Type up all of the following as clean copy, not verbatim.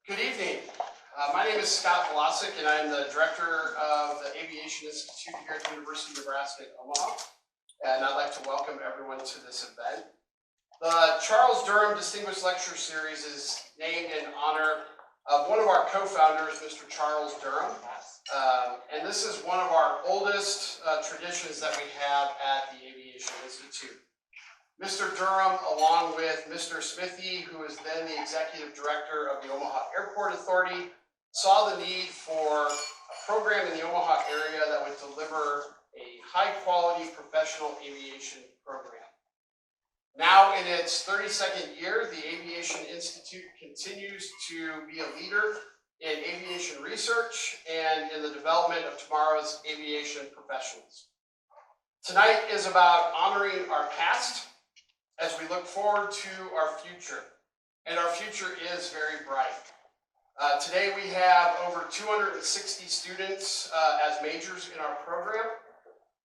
Good evening. My name is Scott Vlasic, and I'm the director of the Aviation Institute here at the University of Nebraska at Omaha. And I'd like to welcome everyone to this event. The Charles Durham Distinguished Lecture Series is named in honor of one of our co-founders, Mr. Charles Durham. And this is one of our oldest traditions that we have at the Aviation Institute. Mr. Durham, along with Mr. Smithy, who is then the executive director of the Omaha Airport Authority, saw the need for a program in the Omaha area that would deliver a high-quality professional aviation program. Now in its 32nd year, the Aviation Institute continues to be a leader in aviation research and in the development of tomorrow's aviation professionals. Tonight is about honoring our past as we look forward to our future. And our future is very bright. Today we have over 260 students as majors in our program.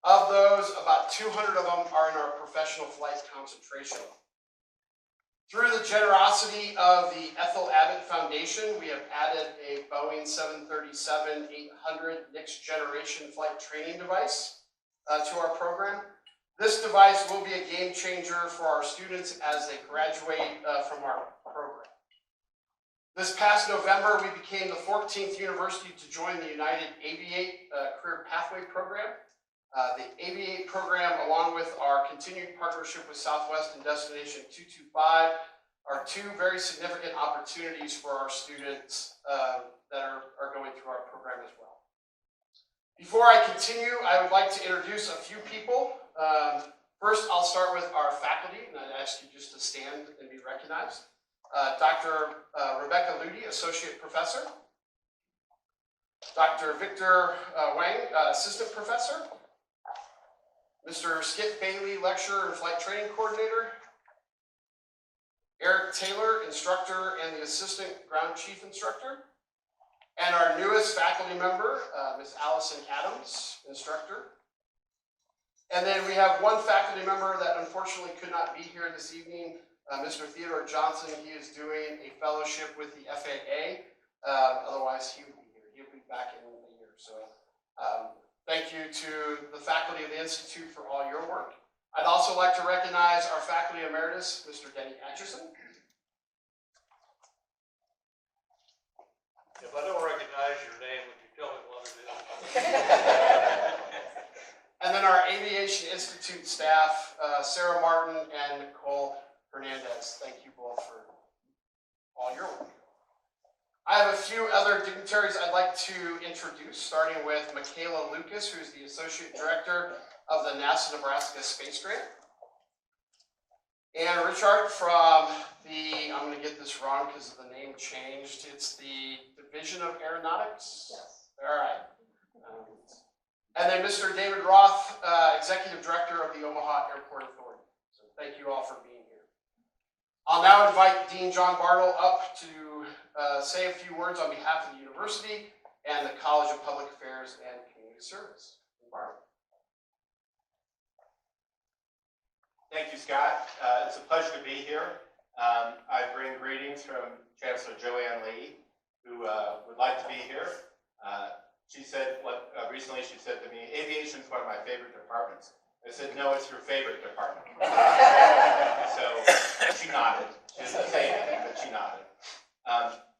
Of those, about 200 of them are in our professional flight concentration. Through the generosity of the Ethel Abbott Foundation, we have added a Boeing 737-800 next generation flight training device to our program. This device will be a game changer for our students as they graduate from our program. This past November, we became the 14th university to join the United Aviate Career Pathway Program. The Aviate program, along with our continued partnership with Southwest and Destination 225, are two very significant opportunities for our students that are going through our program as well. Before I continue, I would like to introduce a few people. First, I'll start with our faculty, and I'd ask you just to stand and be recognized. Dr. Rebecca Ludy, Associate Professor. Dr. Victor Wang, Assistant Professor. Mr. Skip Bailey, Lecturer and Flight Training Coordinator. Eric Taylor, Instructor and the Assistant Ground Chief Instructor. And our newest faculty member, Ms. Allison Adams, Instructor. And then we have one faculty member that unfortunately could not be here this evening, Mr. Theodore Johnson. He is doing a fellowship with the FAA. Otherwise, he would be here. He'll be back in a year. So thank you to the faculty of the Institute for all your work. I'd also like to recognize our faculty emeritus, Mr. Denny Atchison. If I don't recognize your name, would you tell me what it is? And then our Aviation Institute staff, Sarah Martin and Nicole Hernandez. Thank you both for all your work. I have a few other dignitaries I'd like to introduce, starting with Michaela Lucas, who is the Associate Director of the NASA Nebraska Space Grant. And Richard from the, I'm going to get this wrong because the name changed, it's the Division of Aeronautics? Yes. All right. And then Mr. David Roth, Executive Director of the Omaha Airport Authority. So thank you all for being here. I'll now invite Dean John Bartle up to say a few words on behalf of the university and the College of Public Affairs and Community Service. Bartle. Thank you, Scott. It's a pleasure to be here. I bring greetings from Chancellor Joanne Lee, who would like to be here. She said, recently she said to me, aviation is one of my favorite departments. I said, no, it's your favorite department. So she nodded. She didn't say anything, but she nodded.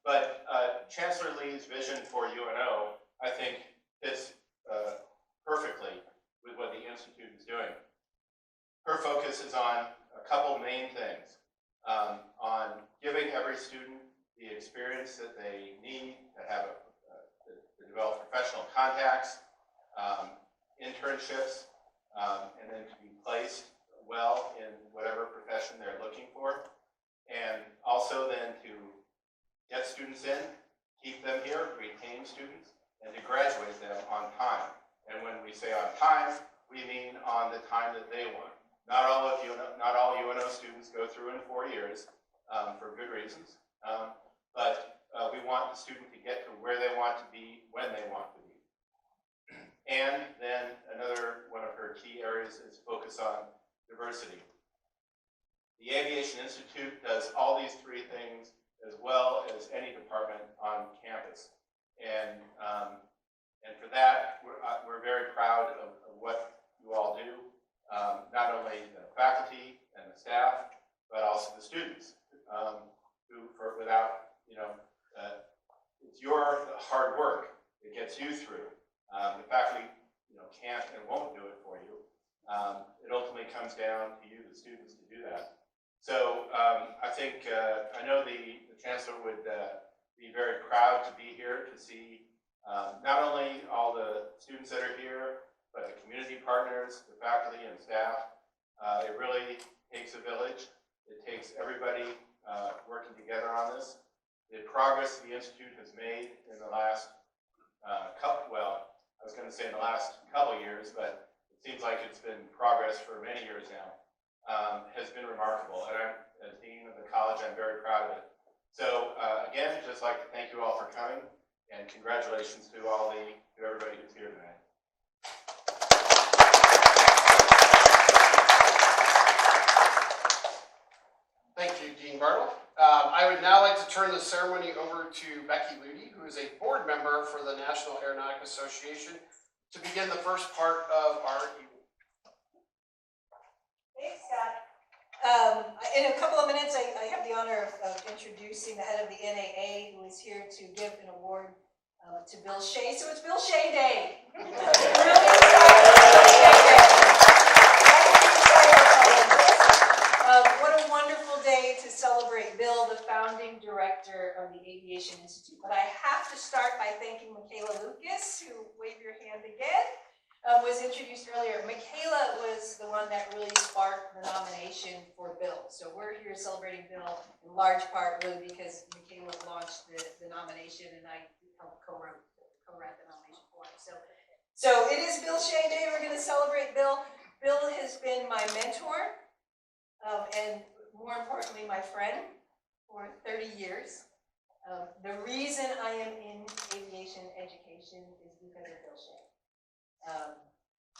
But Chancellor Lee's vision for UNO, I think, fits perfectly with what the Institute is doing. Her focus is on a couple main things, on giving every student the experience that they need to have to develop professional contacts, internships, and then to be placed well in whatever profession they're looking for, and also then to get students in, keep them here, retain students, and to graduate them on time. And when we say on time, we mean on the time that they want. Not all UNO students go through in 4 years for good reasons, but we want the student to get to where they want to be when they want to be. And then another one of her key areas is focus on diversity. The Aviation Institute does all these three things as well as any department on campus. And for that, we're very proud of what you all do, not only the faculty and the staff, but also the students, without, it's your hard work that gets you through. The faculty, can't and won't do it for you. It ultimately comes down to you, the students, to do that. So I think, I know the Chancellor would be very proud to be here to see not only all the students that are here, but the community partners, the faculty and staff. It really takes a village. It takes everybody working together on this. The progress the Institute has made in the last I was going to say in the last couple years, but it seems like it's been progress for many years now, has been remarkable. And I'm, as Dean of the college, I'm very proud of it. So again, I'd just like to thank you all for coming, and congratulations to everybody who's here tonight. Thank you, Dean Bartle. I would now like to turn the ceremony over to Becky Ludy, who is a board member for the National Aeronautic Association, to begin the first part of our evening. Thanks, Scott. In a couple of minutes, I have the honor of introducing the head of the NAA, who is here to give an award to Bill Shea. So it's Bill Shea Day. Really what a wonderful day to celebrate Bill, the founding director of the Aviation Institute. But I have to start by thanking Michaela Lucas, who, wave your hand again, was introduced earlier. Michaela was the one that really sparked the nomination for Bill. So we're here celebrating Bill in large part really because Michaela launched the nomination, and I helped co-write the nomination for him. So it is Bill Shea Day. We're going to celebrate Bill. Bill has been my mentor, and more importantly, my friend for 30 years. The reason I am in aviation education is because of Bill Shea.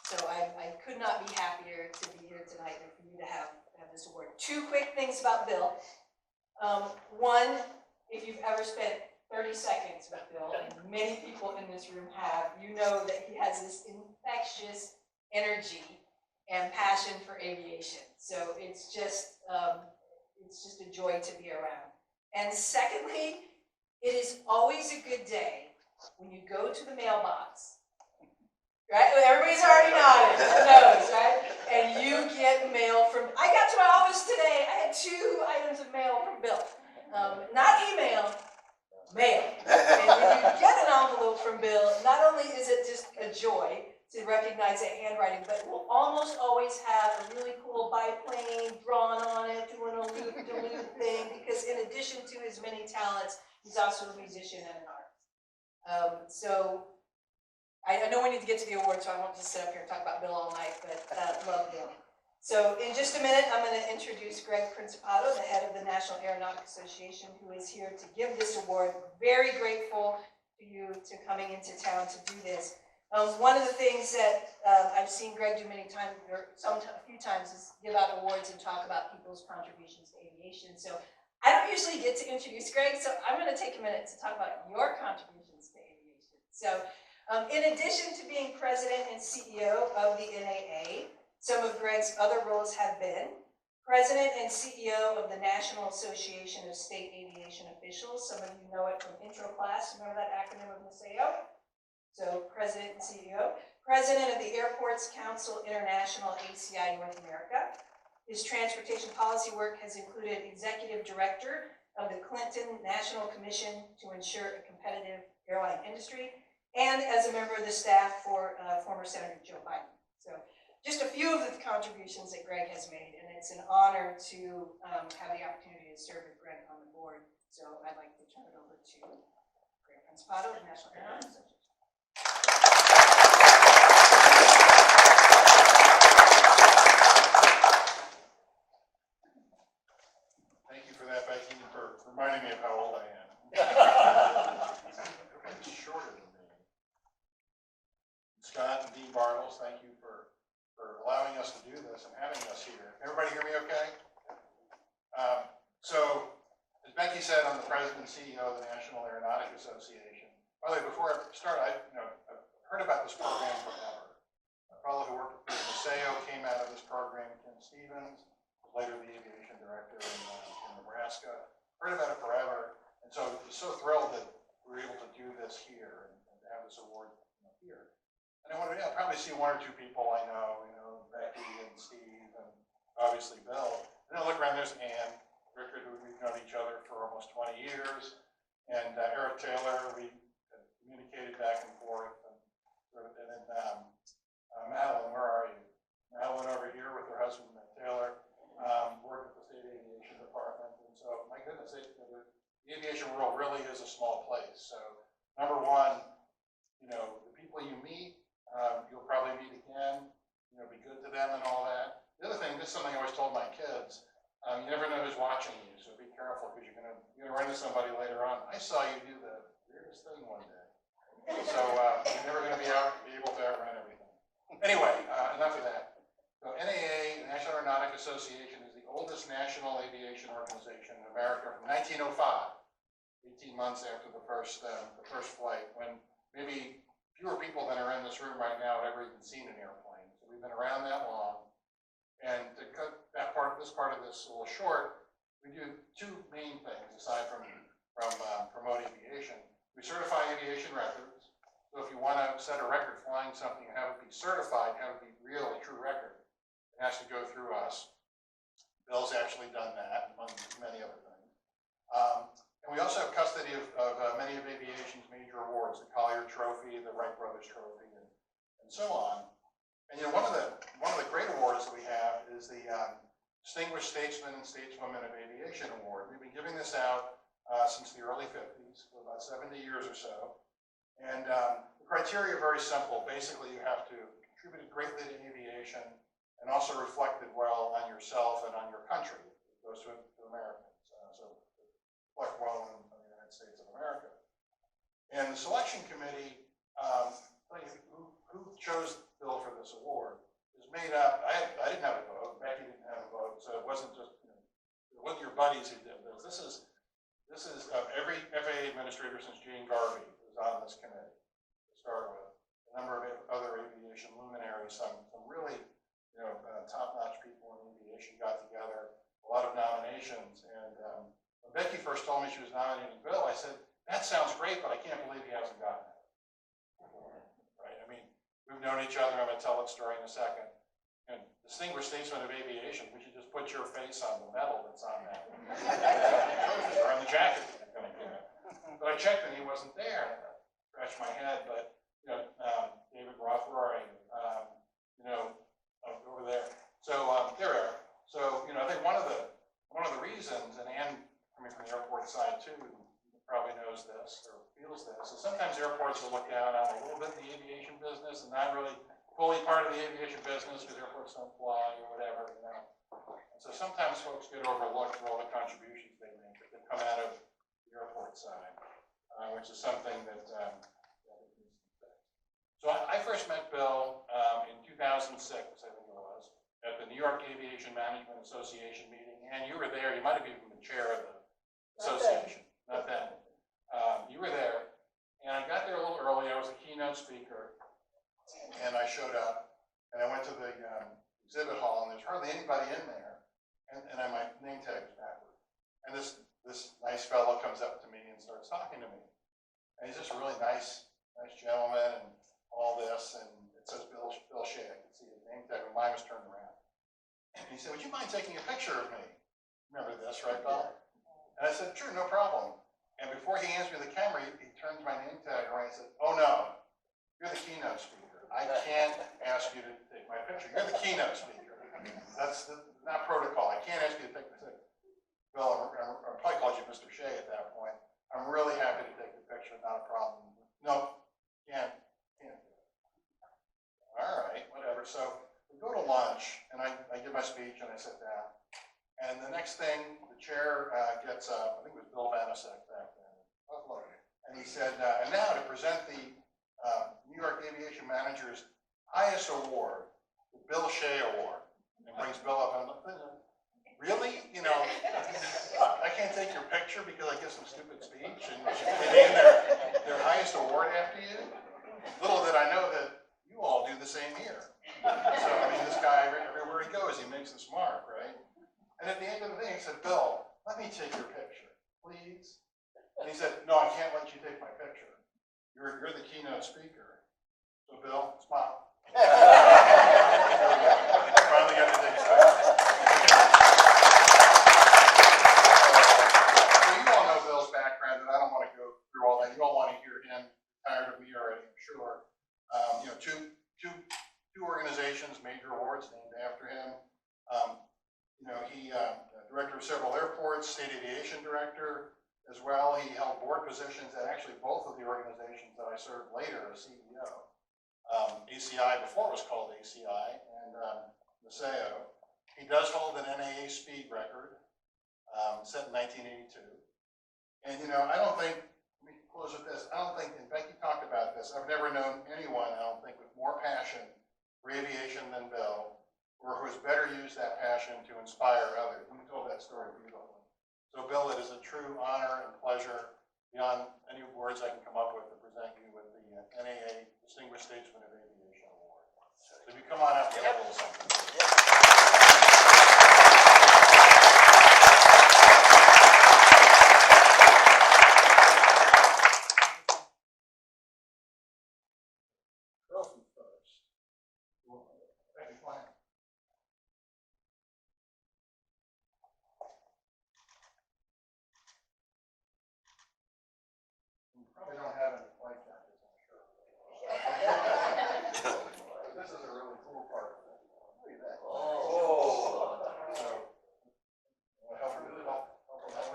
So I could not be happier to be here tonight and for you to have this award. Two quick things about Bill. One, if you've ever spent 30 seconds with Bill, and many people in this room have, you know that he has this infectious energy and passion for aviation. So it's just a joy to be around. And secondly, it is always a good day when you go to the mailbox, right? Everybody's already nodded, knows, right? And you get mail from, I got to my office today, I had 2 items of mail from Bill. Not email, mail. And when you get an envelope from Bill, not only is it just a joy to recognize that handwriting, but we'll almost always have a really cool biplane drawn on it, doing a loop-de-loop thing, because in addition to his many talents, he's also a musician and an artist. So I know we need to get to the award, so I won't just sit up here and talk about Bill all night, but love Bill. So in just a minute, I'm going to introduce Greg Principato, the head of the National Aeronautic Association, who is here to give this award. Very grateful to you to coming into town to do this. One of the things that I've seen Greg do many times, or a few times, is give out awards and talk about people's contributions to aviation. So I don't usually get to introduce Greg, so I'm going to take a minute to talk about your contributions to aviation. So in addition to being president and CEO of the NAA, some of Greg's other roles have been president and CEO of the National Association of State Aviation Officials. Some of you know it from intro class. Remember that acronym of NASAO? So president and CEO. President of the Airports Council International, ACI North America. His transportation policy work has included executive director of the Clinton National Commission to ensure a competitive airline industry, and as a member of the staff for former Senator Joe Biden. So just a few of the contributions that Greg has made, and it's an honor to have the opportunity to serve with Greg on the board. So I'd like to turn it over to Greg Principato of the National Aeronautic Association. Thank you for that, Becky, and for reminding me of how old I am. Everybody's shorter than me. Scott and Dean Bartles, thank you for allowing us to do this and having us here. Everybody hear me okay? So, as Becky said, I'm the president and CEO of the National Aeronautic Association. By the way, before I start, I've heard about this program forever. A fellow who worked with Maseo came out of this program, Ken Stevens, later the aviation director in Nebraska. Heard about it forever, and so I was so thrilled that we were able to do this here and to have this award here. And I wanted to probably see one or two people I know, Becky and Steve and obviously Bill. And then I look around, there's Ann Rickard, who we've known each other for almost 20 years, and Eric Taylor, we communicated back and forth, and then Madeline, where are you? Madeline over here with her husband, Taylor, worked at the state aviation department, and so my goodness, the aviation world really is a small place. So number one, the people you meet, you'll probably meet again, be good to them and all that. The other thing, this is something I always told my kids, you never know who's watching you, so be careful because you're gonna run into somebody later on. I saw you do the weirdest thing one day. So you're never gonna be able to outrun everything. Anyway, enough of that. So NAA, the National Aeronautic Association, is the oldest national aviation organization in America from 1905, 18 months after the first flight, when maybe fewer people than are in this room right now have ever even seen an airplane. So we've been around that long. And to cut this part of this a little short, we do two main things aside from promote aviation. We certify aviation records. So if you want to set a record flying something and have it be certified, have it be real, a true record, it has to go through us. Bill's actually done that, among many other things. And we also have custody of many of aviation's major awards, the Collier Trophy, the Wright Brothers Trophy, and so on. And one of the great awards that we have is the Distinguished Statesman and Stateswoman of Aviation Award. We've been giving this out since the early 50s, for about 70 years or so. And the criteria are very simple. Basically, you have to contribute greatly to aviation and also reflected well on yourself and on your country. It goes to Americans. So reflect well on the United States of America. And the selection committee, who chose Bill for this award, is made up. I didn't have a vote. Becky didn't have a vote. So it wasn't just it wasn't your buddies who did this. This is every FAA administrator since Gene Garvey was on this committee to start with. A number of other aviation luminaries, some really top-notch people in aviation got together. A lot of nominations. And when Becky first told me she was nominating Bill, I said, "That sounds great, but I can't believe he hasn't gotten it." Right? I mean, we've known each other. I'm going to tell that story in a second. And Distinguished Statesman of Aviation, we should just put your face on the medal that's on that. Or on the jacket that you're going to get. But I checked and he wasn't there. I scratched my head, but David Rothroy, over there. So there. So I think one of the reasons, and Ann coming from the airport side too, probably knows this or feels this, is sometimes airports are looked down on a little bit in the aviation business and not really fully part of the aviation business because airports don't fly or whatever. And so sometimes folks get overlooked for all the contributions they make that come out of the airport side, which is something that So I first met Bill in 2006, I think it was, at the New York Aviation Management Association meeting. And you were there. You might have even been chair of the association. Not then. You were there. And I got there a little early. I was a keynote speaker. And I showed up. And I went to the exhibit hall. And there's hardly anybody in there. And my name tag was backward. And this nice fellow comes up to me and starts talking to me. And he's just a really nice gentleman. And all this, and it says Bill Shea. I can see his name tag, and mine was turned around. And he said, "Would you mind taking a picture of me?" Remember this, right, Bill? And I said, "Sure, no problem." And before he hands me the camera, he turns my name tag around and said, "Oh no, you're the keynote speaker. I can't ask you to take my picture. You're the keynote speaker. That's not protocol. I can't ask you to take the picture." Bill, I probably called you Mr. Shea at that point. "I'm really happy to take the picture, not a problem." "No, can't. All right, whatever. So we go to lunch, and I give my speech, and I sit down. And the next thing, the chair gets up. I think it was Bill Vanasek back then. And he said, "And now to present the New York Aviation Manager's highest award, the Bill Shea Award." And brings Bill up, and I'm like, "Really? I can't take your picture." picture because I give some stupid speech and they name their highest award after you? Little did I know that you all do the same here. So, I mean, this guy, everywhere he goes, he makes this mark, right? And at the end of the thing, he said, Bill, let me take your picture, please. And he said, no, I can't let you take my picture. You're the keynote speaker. So, Bill, smile. Finally got to take his picture. So you all know Bill's background, and I don't want to go through all that. You all want to hear him. Tired of me already, I'm sure. Two organizations, major awards named after him. He director of several airports, state aviation director as well. He held board positions at actually both of the organizations that I served later as CEO. ACI before it was called ACI, and the SAO. He does hold an NAA speed record set in 1982. And I don't think, let me close with this, I don't think, and Becky talked about this, I've never known anyone, I don't think, with more passion for aviation than Bill, or who has better used that passion to inspire others. We told that story beautifully. So Bill, it is a true honor and pleasure, beyond any words I can come up with, to present you with the NAA Distinguished Statesman of Aviation Award. So if you come on up, we'll have a little something. Trophy first. Becky, come on in. You probably don't have any flight jackets, I'm sure. This is a really cool part of it. Look at that. Oh. So, you want to help with it? Help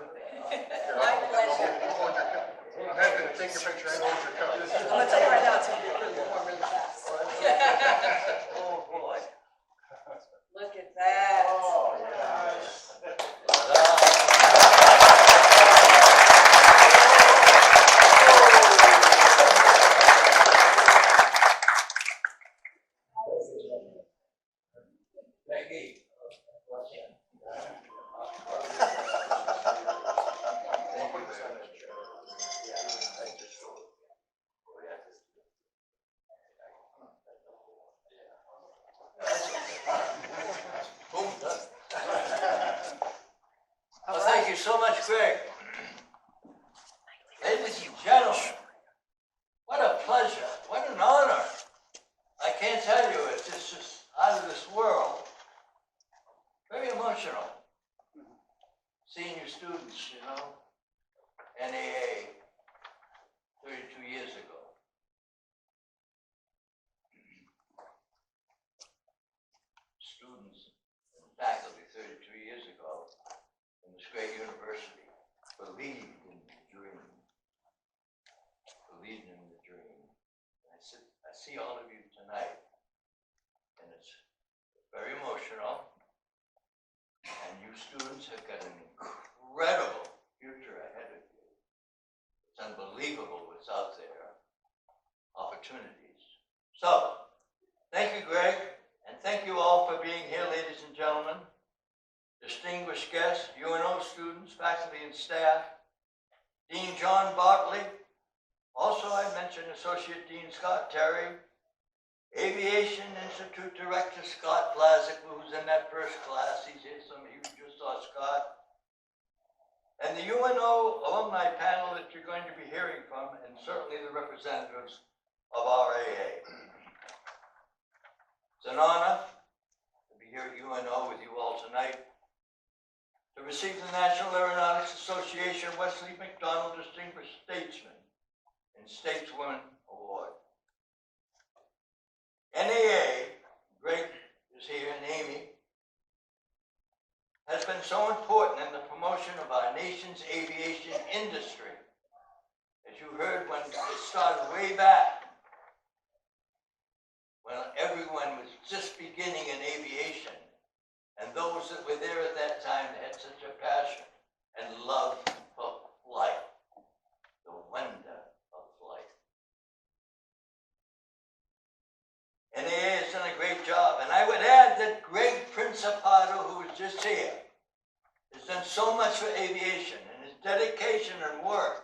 with it? Here, My pleasure. hold your cup. I'm happy to take your picture and hold your cup. I'm gonna tell you right now, it's gonna be really warm really fast. Oh, boy. Look at that. Oh, yes. Becky. Well, thank you so much, Greg. Ladies and gentlemen, what a pleasure, what an honor. I can't tell you, it's just out of this world. Very emotional. Senior students, NAA, 32 years ago. Students and faculty 32 years ago in this great university believed in the dream. Believed in the dream. And I see all of you tonight, and it's very emotional. And you students have got an incredible future ahead of you. It's unbelievable what's out there. Opportunities. So, thank you, Greg, and thank you all for being here, ladies and gentlemen. Distinguished guests, UNO students, faculty and staff, Dean John Bartley, also I mentioned Associate Dean Scott Terry, Aviation Institute Director Scott Blazik, who's in that first class. He's here, some of you just saw Scott. And the UNO alumni panel that you're going to be hearing from, and certainly the representatives of RAA. It's an honor to be here at UNO with you all tonight to receive the National Aeronautics Association Wesley McDonnell Distinguished Statesman and Stateswoman Award. NAA, Greg is here, and Amy, has been so important in the promotion of our nation's aviation industry. As you heard when it started way back, when everyone was just beginning in aviation, and those that were there at that time had such a passion and love for flight, the wonder of flight. NAA has done a great job, and I would add that Greg Principato, who was just here, has done so much for aviation, and his dedication and work,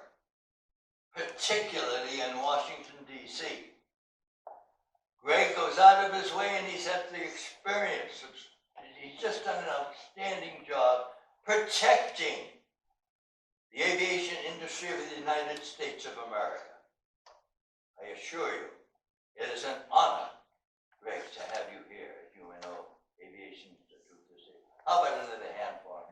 particularly in Washington, D.C. Greg goes out of his way and he's had the experience. He's just done an outstanding job protecting the aviation industry of the United States of America. I assure you, it is an honor, Greg, to have you here at UNO Aviation Institute this evening. How about another hand for him?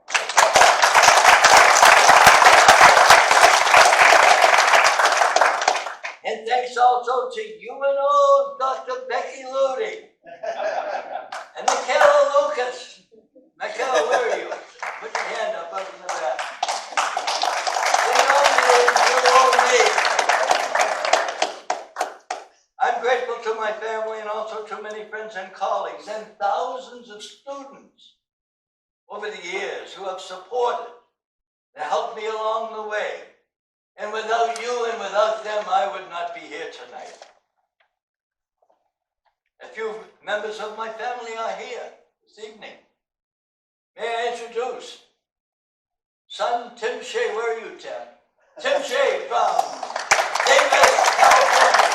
And thanks also to UNO Dr. Becky Ludy and Michaela Lucas. Michaela, where are you? Put your hand up in the back. I'm grateful to my family and also to many friends and colleagues and thousands of students over the years who have supported and helped me along the way. And without you and without them, I would not be here tonight. A few members of my family are here this evening. May I introduce son Tim Shea? Where are you, Tim? Tim Shea from Davis, California.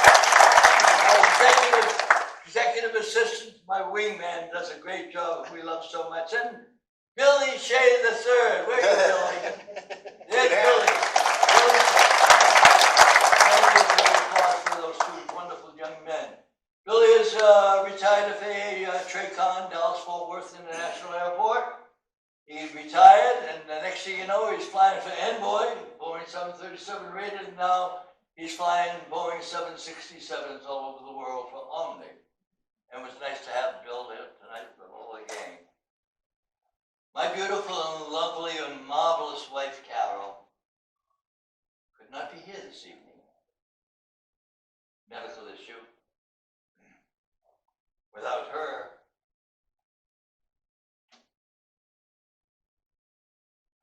Executive assistant, my wingman, does a great job. We love so much. And Billy Shea III. Where are you, Billy? There's Billy. Thank you for the applause for those two wonderful young men. Billy is retired FAA TRACON, Dallas-Fort Worth International Airport. He retired, and the next thing you know, he's flying for Envoy, Boeing 737 rated, and now he's flying Boeing 767s all over the world for Omni. And it was nice to have Bill there tonight with all the gang. My beautiful and lovely and marvelous wife, Carol, could not be here this evening. Medical issue. Without her,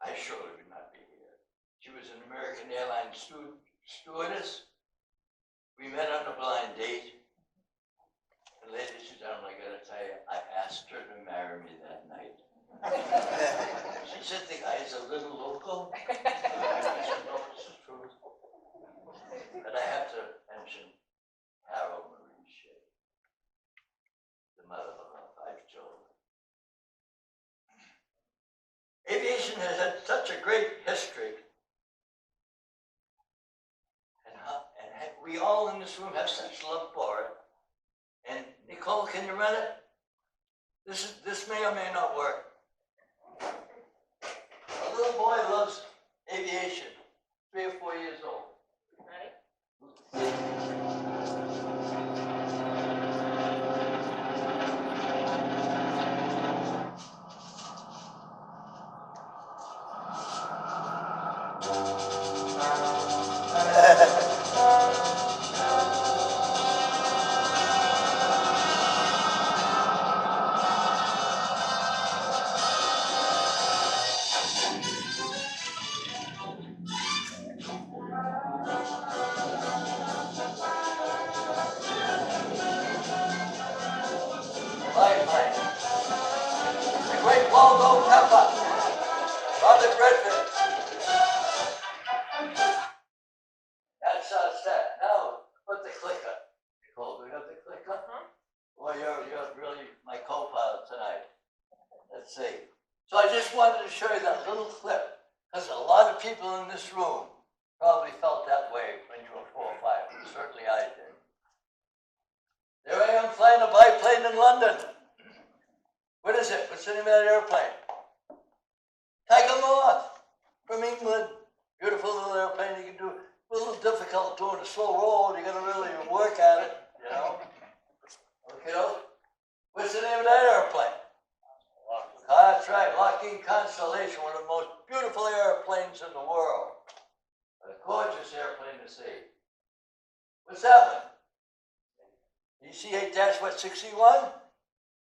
I surely would not be here. She was an American Airlines stewardess. We met on a blind date. And ladies and gentlemen, I gotta tell you, I asked her to marry me that night. She said the guy is a little local. I said, no, this is true. But I have to mention Carol Marie Shea, the mother of our 5 children. Aviation has had such a great history. And we all in this room have such love for it. And Nicole, can you run it? This may or may not work. A little boy loves aviation, 3 or 4 years old. Ready? So I just wanted to show you that little clip, because a lot of people in this room probably felt that way when you were 4 or 5, and certainly I did. There I am flying a biplane in London. What is it? What's the name of that airplane? Tiger Moth from England. Beautiful little airplane. You can do a little difficult doing a slow roll. You got to really work at it, you know. Okay, what's the name of that airplane? That's right, Lockheed Constellation, one of the most beautiful airplanes in the world. A gorgeous airplane to see. What's that one? DC-8-61?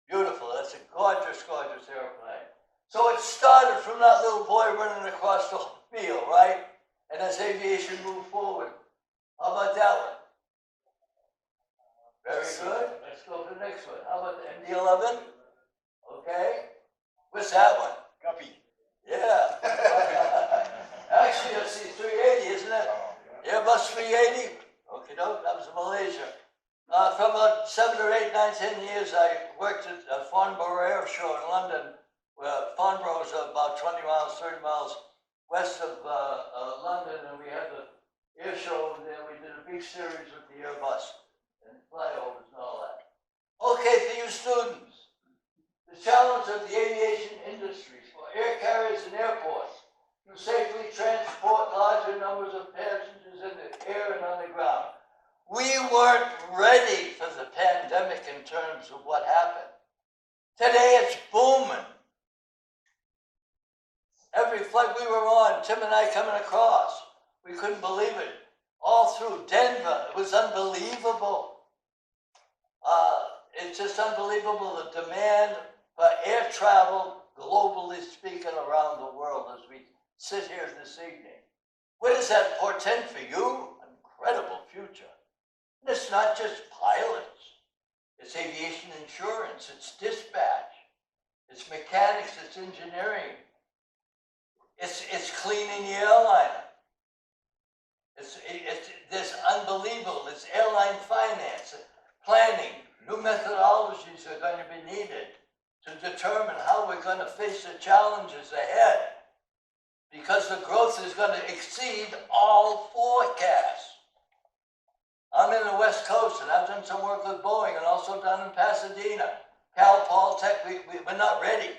Beautiful, that's a gorgeous, gorgeous airplane. So it started from that little boy running across the field, right? And as aviation moved forward. How about that one? Very good. Let's go to the next one. How about the MD-11? Okay. What's that one? Guppy. Yeah. 7 or 8, 9, 10 years, I worked at Farnborough Air Show in London, where Farnborough is about 20 miles, 30 miles west of London, and we had the air show over there. We did a big series with the Airbus and flyovers and all that. Okay, for you students, the challenge of the aviation industries for air carriers and airports to safely transport larger numbers of passengers in the air and on the ground. We weren't ready for the pandemic in terms of what happened. Today it's booming. Every flight we were on, Tim and I coming across, we couldn't believe it. All through Denver, it was unbelievable. It's just unbelievable, the demand for air travel, globally speaking, around the world as we sit here this evening. What does that portend for you? An incredible future. And it's not just pilots. It's aviation insurance, it's dispatch, it's mechanics, it's engineering. It's cleaning the airliner. It's this unbelievable, it's airline finance, planning. New methodologies are going to be needed to determine how we're going to face the challenges ahead, because the growth is going to exceed all forecasts. I'm in the West Coast, and I've done some work with Boeing, and also down in Pasadena, Cal, Paul Tech. We're not ready.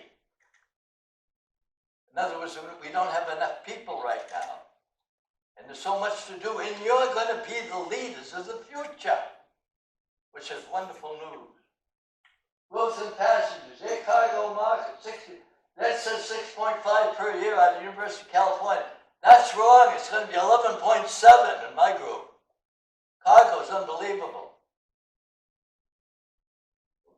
In other words, we don't have enough people right now. And there's so much to do, and you're going to be the leaders of the future, which is wonderful news. Growth in passengers, air cargo market, 60. That says 6.5 per year out of the University of California. That's wrong. It's going to be 11.7 in my group. Cargo is unbelievable.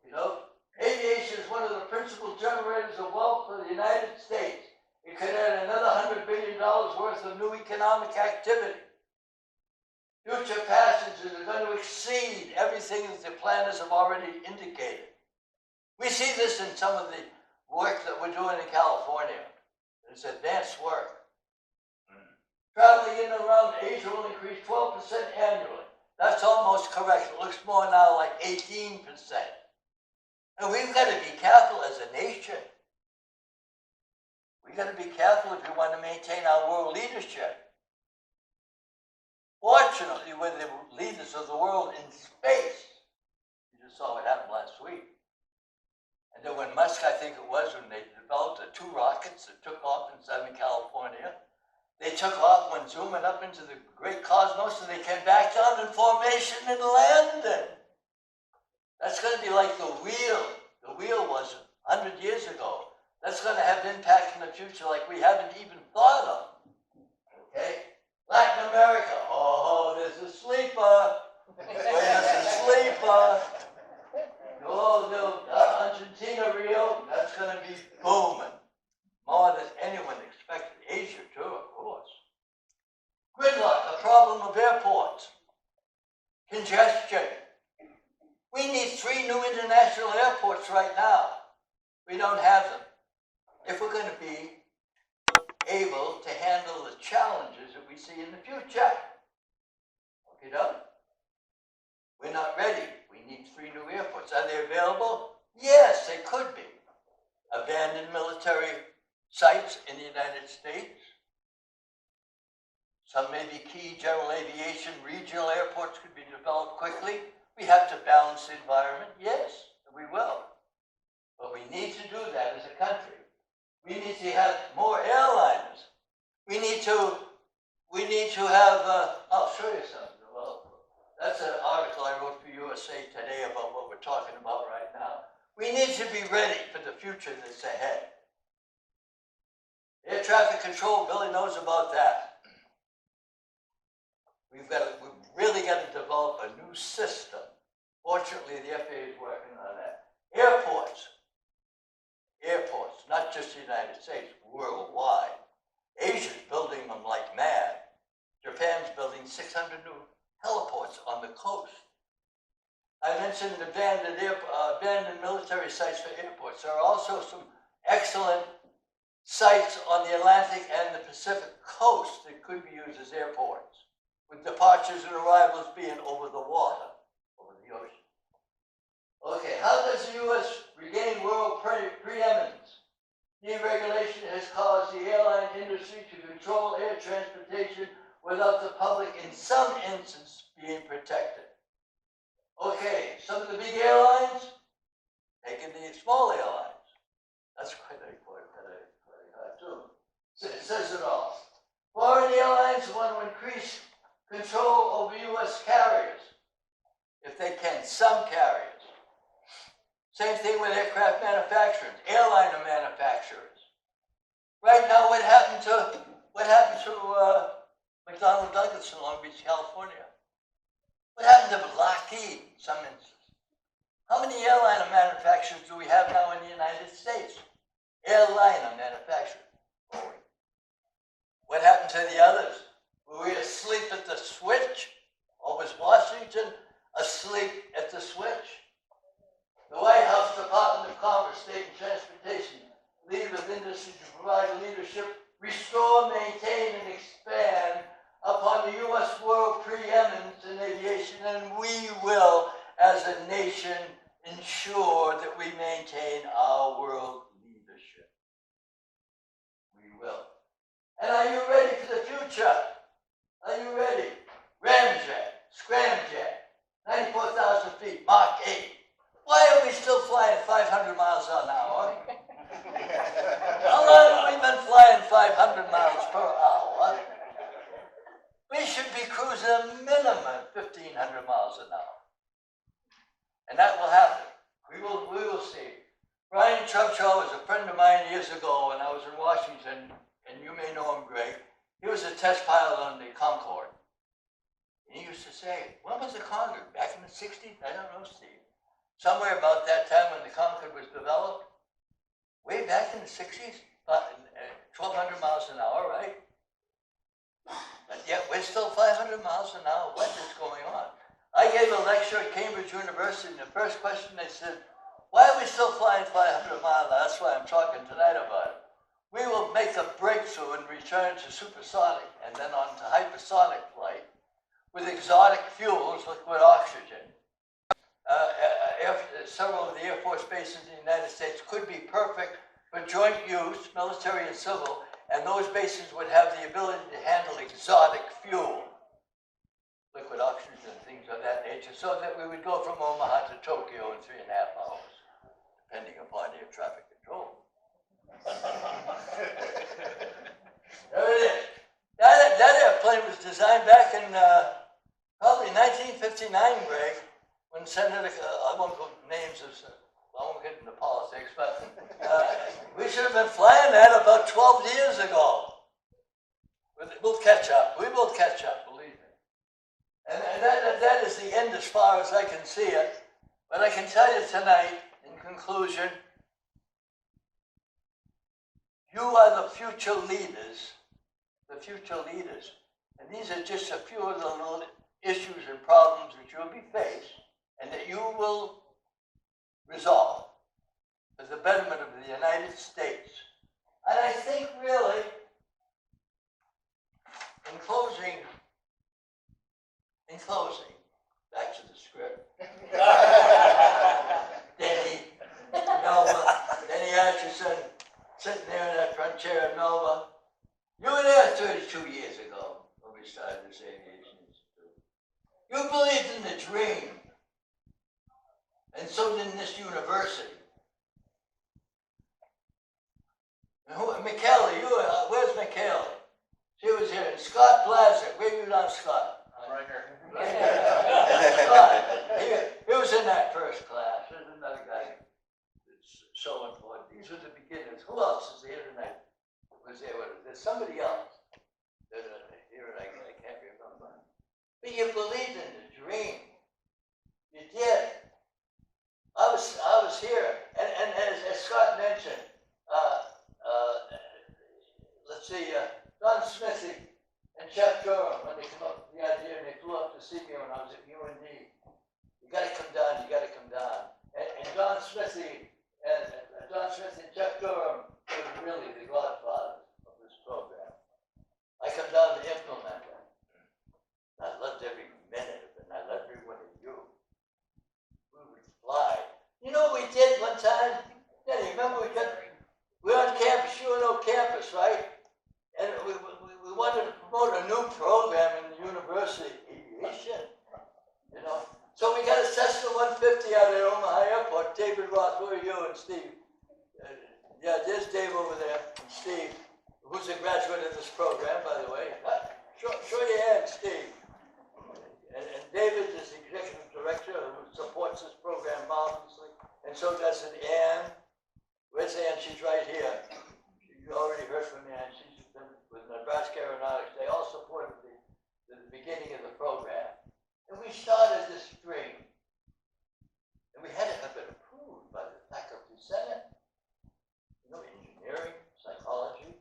You know, aviation is one of the principal generators of wealth for the United States. It could add another $100 billion worth of new economic activity. Future passengers are going to exceed everything that the planners have already indicated. We see this in some of the work that we're doing in California. It's advanced work. Traveling in and around Asia will increase 12% annually. That's almost correct. It looks more now like 18%. And we've got to be careful as a nation. We've got to be careful if we want to maintain our world leadership. Fortunately, we're the leaders of the world in space. You just saw what happened last week. And then when Musk, I think it was, when they developed the 2 rockets that took off in Southern California, they took off, went zooming up into the great cosmos, and they came back down in formation and landed. That's going to be like the wheel. The wheel was 100 years ago. That's going to have impact in the future like we haven't even thought of. Okay? Latin America. Oh, there's a sleeper. There's a sleeper. Oh, no, Argentina, Rio. That's going to be booming. More than anyone expected. Asia, too, of course. Gridlock, the problem of airports. Congestion. We need 3 new international airports right now. We don't have them. If we're going to be able to handle the challenges that we see in the future. Okay, Doug? We're not ready. We need 3 new airports. Are they available? Yes, they could be. Abandoned military sites in the United States. Some may be key general aviation, regional airports could be developed quickly. We have to balance the environment. Yes, we will. But we need to do that as a country. We need to have more airliners. We need to have, I'll show you something. Well, that's an article I wrote for USA Today about what we're talking about right now. We need to be ready for the future that's ahead. Air traffic control, Billy knows about that. We've really got to develop a new system. Fortunately, the FAA is working on that. Airports, not just the United States, worldwide. Asia's building them like mad. Japan's building 600 new heliports on the coast. I mentioned abandoned military sites for airports. There are also some excellent sites on the Atlantic and the Pacific coast that could be used as airports, with departures and arrivals being over the water, over the ocean. Okay, how does the U.S. regain world preeminence? Deregulation has caused the airline industry to control air transportation without the public, in some instances, being protected. Okay, some of the big airlines taking the small airlines. That's quite a cartoon. It says it all. Foreign airlines want to increase control over U.S. carriers, if they can, some carriers. Same thing with aircraft manufacturers, airliner manufacturers. Right now, what happened to McDonnell Douglas in Long Beach, California? What happened to Lockheed in some instances? How many airliner manufacturers do we have now in the United States? Airliner manufacturers. Boeing. What happened to the others? Were we asleep at the switch? Or was Washington asleep at the switch? The White House Department of Commerce, State and Transportation lead with industry to provide leadership, restore, maintain, and expand upon the U.S. world preeminence in aviation, and we will, as a nation, ensure that we maintain our world leadership. We will. And are you ready for the future? Are you ready? Ramjet, scramjet, 94,000 feet, Mach 8. Why are we still flying 500 miles an hour? How long have we been flying 500 miles per hour? We should be cruising a minimum 1,500 miles an hour. And that will happen. We will see. Brian Chubshaw was a friend of mine years ago when I was in Washington, and you may know him, Greg. He was a test pilot on the Concorde. And he used to say, when was the Concorde? Back in the 60s? I don't know, Steve. Somewhere about that time when the Concorde was developed, way back in the 60s, 1,200 miles an hour, right? But yet we're still 500 miles an hour. What is going on? I gave a lecture at Cambridge University, and the first question they said, why are we still flying 500 miles? That's why I'm talking tonight about it. We will make a breakthrough and return to supersonic and then on to hypersonic flight with exotic fuels, liquid oxygen. Several of the Air Force bases in the United States could be perfect for joint use, military and civil, and those bases would have the ability to handle exotic fuel, liquid oxygen and things of that nature, so that we would go from Omaha to Tokyo in 3.5 hours, depending upon air traffic control. There it is. That airplane was designed back in probably 1959, Greg. When Senator, I won't put names of, I won't get into politics, but we should have been flying that about 12 years ago. We'll catch up. We will catch up, believe me. And that is the end as far as I can see it. But I can tell you tonight, in conclusion, you are the future leaders. The future leaders. And these are just a few of the little issues and problems that you'll be faced, and that you will resolve for the betterment of the United States. And I think really, in closing, back to the script. Denny Atchison, sitting there in that front chair in Melba. You were there 32 years ago when we started this aviation institute. You believed in the dream. And so did this university. And Michaela, where's Michaela? She was here. And Scott Blazik, where are you now, Scott? Right here. Right here. Scott, he was in that first class. There's another guy that's so important. These were the beginners. Who else is here tonight? Was there? There's somebody else. Here, I can't remember. But you believed in the dream. You did. I was here, and as Scott mentioned, let's see, Don Smithy and Jeff Durham, when they come up with the idea, and they flew up to see me when I was at UND. You got to come down. And Don Smithy and Jeff Durham were really the godfathers of this program. I come down to implement it. I loved every minute of it, and I loved every one of you. We would fly a graduate of this program, by the way. Show your hand, Steve. And David is the executive director who supports this program marvelously, and so does Ann. Where's Ann? She's right here. You already heard from Ann. She's been with Nebraska Aeronautics. They all supported the beginning of the program. And we started this string, and we had to have it approved by the faculty senate. You know, engineering, psychology.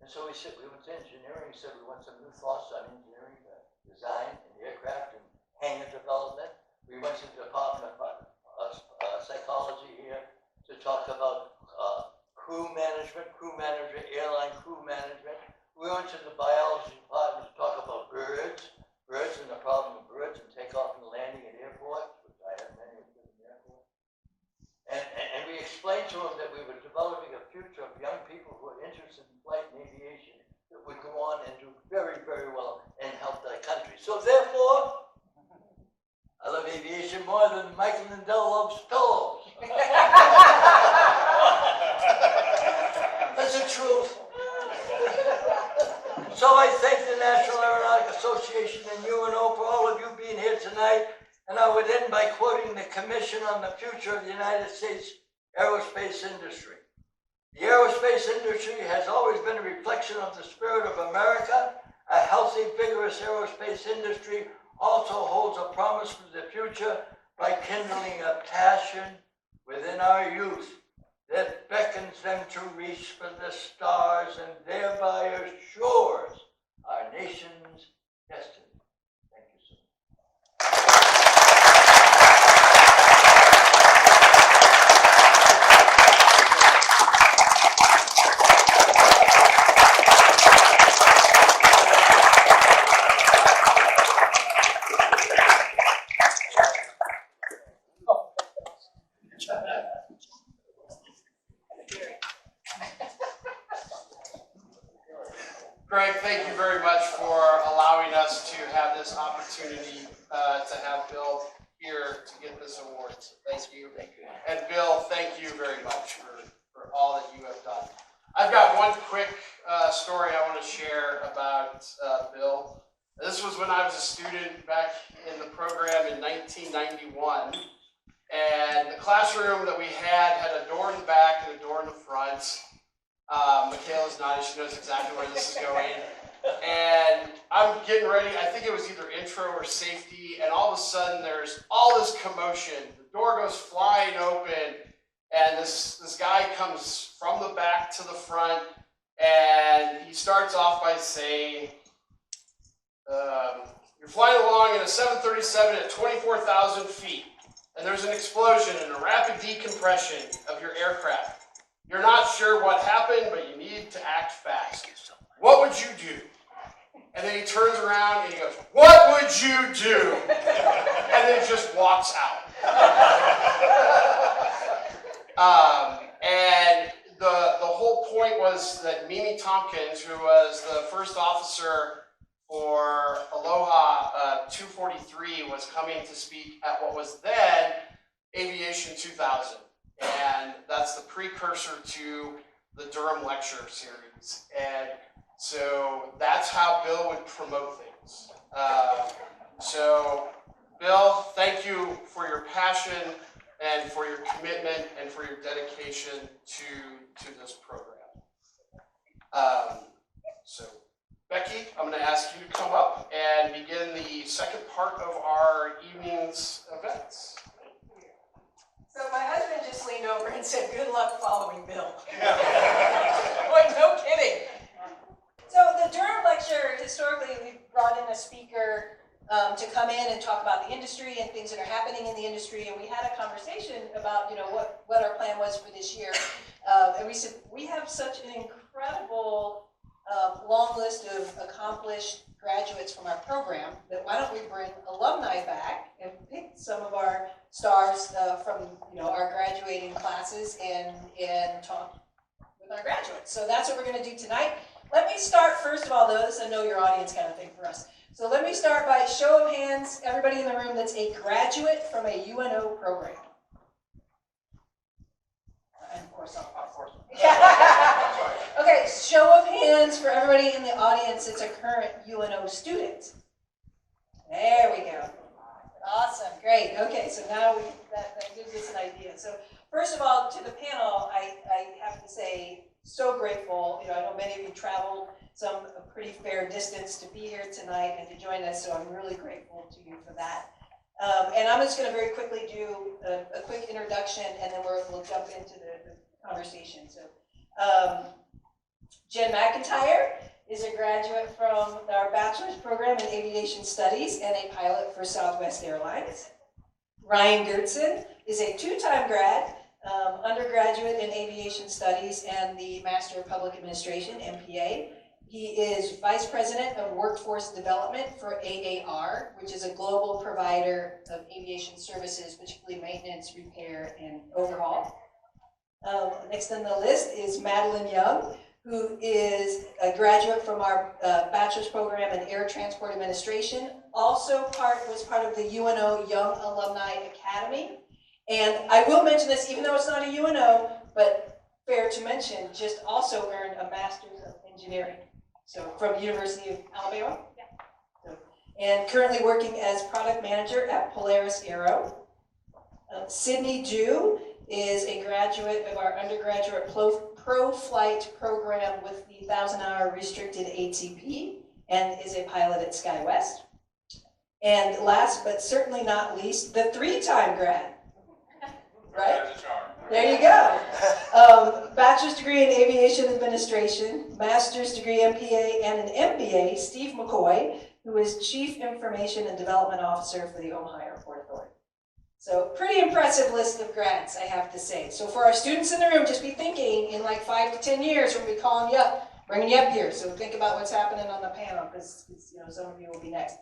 And so we went to engineering, said we want some new thoughts on engineering, design, and aircraft, and hangar development. We went to the Department of Psychology here to talk about crew manager, airline crew management. We went to the biology department to talk about birds and the problem of birds and takeoff and landing at airports, which I have many of them in airports. And we explained to them that we were developing a future of young people who are interested in flight and aviation that would go on and do very, very well and help their country. So therefore, I love aviation more than Michael Lindell loves pillows. That's the truth. So I thank the National Aeronautic Association and UNO for all of you being here tonight. And I would end by quoting the Commission on the Future of the United States Aerospace Industry. The aerospace industry has always been a reflection of the spirit of America. A healthy, vigorous aerospace industry also holds a promise for the future by kindling a passion within our youth that beckons them to reach for the stars and thereby assures our nation's destiny. Thank you so much. Greg, thank you very much for allowing us to have this opportunity to have Bill here to get this award. So thank you. Thank you. And Bill, thank you very much for all that you have done. I've got one quick story I want to share about Bill. This was when I was a student back in the program in 1991. And the classroom that we had a door in the back and a door in the front. Michaela's nodding, she knows exactly where this is going. And I'm getting ready, I think it was either intro or safety, and all of a sudden there's all this commotion. The door goes flying open, and this guy comes from the back to the front, and he starts off by saying, you're flying along in a 737 at 24,000 feet, and there's an explosion and a rapid decompression of your aircraft. You're not sure what happened, but you need to act fast. What would you do? And then he turns around and he goes, what would you do? And then just walks out. And the whole point was that Mimi Tompkins, who was the first officer for Aloha 243, was coming to speak at what was then Aviation 2000. And that's the precursor to the Durham Lecture series. And so that's how Bill would promote things. So Bill, thank you for your passion and for your commitment and for your dedication to this program. So Becky, I'm going to ask you to come up and begin the second part of our evening's events. So my husband just leaned over and said, good luck following Bill. Boy, no kidding. So the Durham Lecture, historically, we've brought in a speaker to come in and talk about the industry and things that are happening in the industry. And we had a conversation about, what our plan was for this year. And we said, we have such an incredible long list of accomplished graduates from our program that why don't we bring alumni back and pick some of our stars from our graduating classes and talk with our graduates. So that's what we're going to do tonight. Let me start first of all, though, this is a know your audience kind of thing for us. So let me start by show of hands, everybody in the room that's a graduate from a UNO program. And of course, I'll. Okay, show of hands. And for everybody in the audience, it's a current UNO student. There we go. Awesome, great. Okay, so now that gives us an idea. So first of all, to the panel, I have to say, so grateful. I know many of you traveled a pretty fair distance to be here tonight and to join us, so I'm really grateful to you for that. And I'm just going to very quickly do a quick introduction, and then we'll jump into the conversation. So, Jen McIntyre is a graduate from our bachelor's program in aviation studies and a pilot for Southwest Airlines. Ryan Gertzen is a two-time grad, undergraduate in aviation studies and the Master of Public Administration, MPA. He is Vice President of Workforce Development for AAR, which is a global provider of aviation services, particularly maintenance, repair, and overhaul. Next on the list is Madeline Young, who is a graduate from our bachelor's program in Air Transport Administration. Also was part of the UNO Young Alumni Academy. And I will mention this, even though it's not a UNO, but fair to mention, just also earned a Master's of Engineering. So from University of Alabama. Yeah. So, and currently working as product manager at Polaris Aero. Sydney Dew is a graduate of our undergraduate pro flight program with the 1,000-hour restricted ATP and is a pilot at SkyWest. And last but certainly not least, the three-time grad. Right? There you go. Bachelor's degree in aviation administration, master's degree MPA, and an MBA, Steve McCoy, who is Chief Information and Development Officer for the Omaha Airport Authority. So pretty impressive list of grads, I have to say. So for our students in the room, just be thinking in like 5 to 10 years, we'll be calling you up, bringing you up here. So think about what's happening on the panel, because some of you will be next.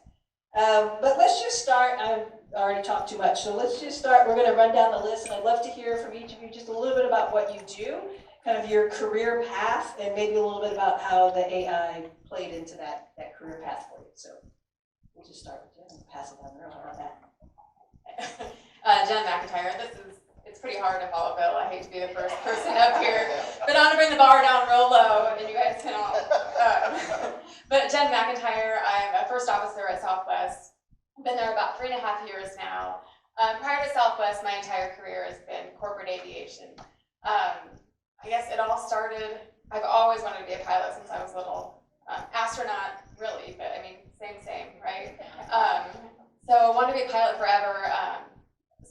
But let's just start. I've already talked too much, so let's just start. We're going to run down the list, and I'd love to hear from each of you just a little bit about what you do, kind of your career path, and maybe a little bit about how the AI played into that career path for you. So we'll just start with Jen and pass it down the road. How about that? Jen McIntyre, it's pretty hard to follow Bill. I hate to be the first person up here, but I'm gonna bring the bar down real low and you guys can all. But Jen McIntyre, I'm a first officer at Southwest. Been there about 3.5 years now. Prior to Southwest, my entire career has been corporate aviation. I guess it all started, I've always wanted to be a pilot since I was little. Astronaut, really, but I mean, same, right? So wanted to be a pilot forever.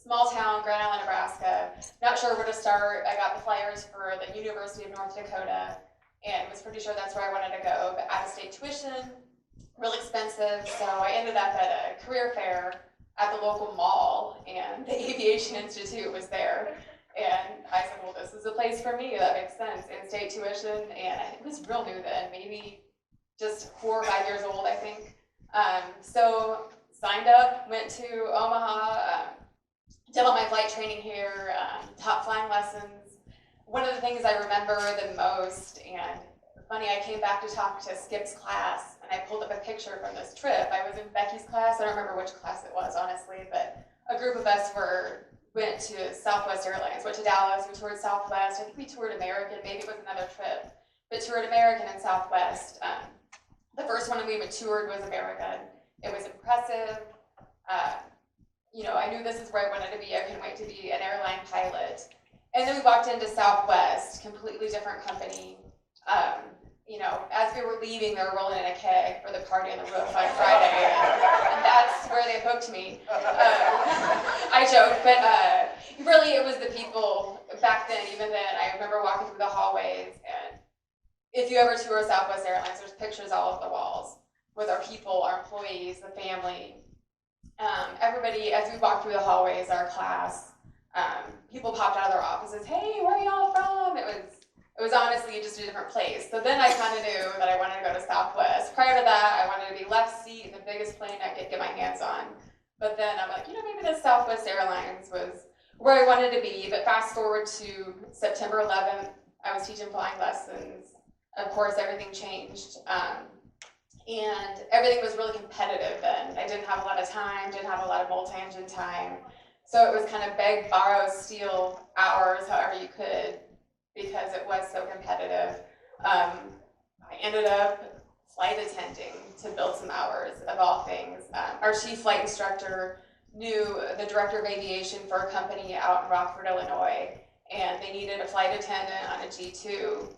Small town, Grand Island, Nebraska. Not sure where to start. I got the flyers for the University of North Dakota and was pretty sure that's where I wanted to go, but out-of-state tuition, real expensive. So I ended up at a career fair at the local mall and the Aviation Institute was there. And I said, well, this is a place for me. That makes sense. In-state tuition, and it was real new then, maybe just 4 or 5 years old, I think. So signed up, went to Omaha, did all my flight training here, taught flying lessons. One of the things I remember the most, and funny, I came back to talk to Skip's class, and I pulled up a picture from this trip. I was in Becky's class. I don't remember which class it was, honestly, but a group of us went to Southwest Airlines, went to Dallas, we toured Southwest. I think we toured American, maybe it was another trip, but toured American and Southwest. The first one we toured was American. It was impressive. I knew this is where I wanted to be. I couldn't wait to be an airline pilot. And then we walked into Southwest, completely different company. As we were leaving, they were rolling in a keg for the party on the roof on Friday, and that's where they booked me. I joke, but really it was the people back then, even then. I remember walking through the hallways, and if you ever tour Southwest Airlines, there's pictures all over the walls with our people, our employees, the family. Everybody, as we walked through the hallways, our class, people popped out of their offices, hey, where are y'all from? It was honestly just a different place. So then I kind of knew that I wanted to go to Southwest. Prior to that, I wanted to be left seat in the biggest plane I could get my hands on. But then I'm like, maybe the Southwest Airlines was where I wanted to be. But fast forward to September 11th, I was teaching flying lessons. Of course, everything changed. And everything was really competitive then. I didn't have a lot of time, didn't have a lot of multi-engine time. So it was kind of beg, borrow, steal hours, however you could, because it was so competitive. I ended up flight attending to build some hours, of all things. Our chief flight instructor knew the director of aviation for a company out in Rockford, Illinois, and they needed a flight attendant on a G2.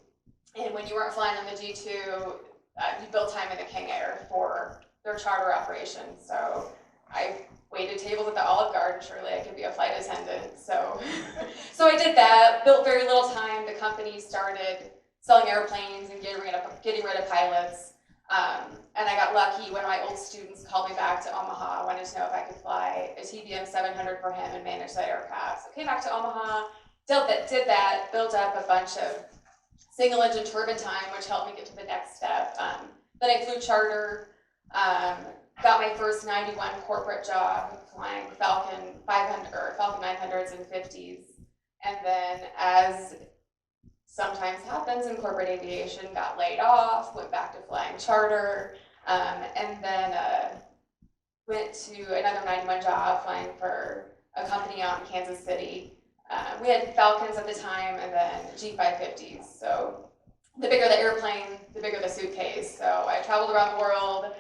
And when you weren't flying on the G2, you built time in the King Air for their charter operations. So I waited tables at the Olive Garden. Surely I could be a flight attendant. So, so I did that. Built very little time. The company started selling airplanes and getting rid of pilots. And I got lucky. One of my old students called me back to Omaha, wanted to know if I could fly a TBM 700 for him and manage that aircraft. So came back to Omaha, did that, built up a bunch of single engine turbine time, which helped me get to the next step. Then I flew charter, got my first 91 corporate job flying Falcon 500 or Falcon 900s and 50s. And then, as sometimes happens in corporate aviation, got laid off, went back to flying charter, and then went to another 91 job flying for a company out in Kansas City. We had Falcons at the time and then G550s. So the bigger the airplane, the bigger the suitcase. So I traveled around the world,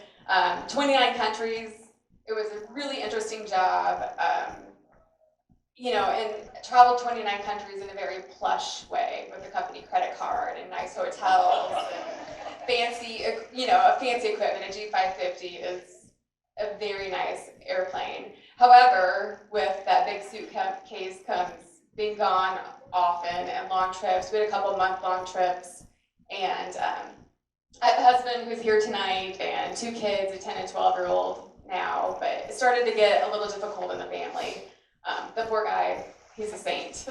29 countries. It was a really interesting job. And traveled 29 countries in a very plush way with a company credit card and nice hotels and fancy equipment. A G550 is a very nice airplane. However, with that big suitcase comes being gone often and long trips. We had a couple month-long trips, and I have a husband who's here tonight and 2 kids, a 10 and 12-year-old now, but it started to get a little difficult in the family. The poor guy, he's a saint.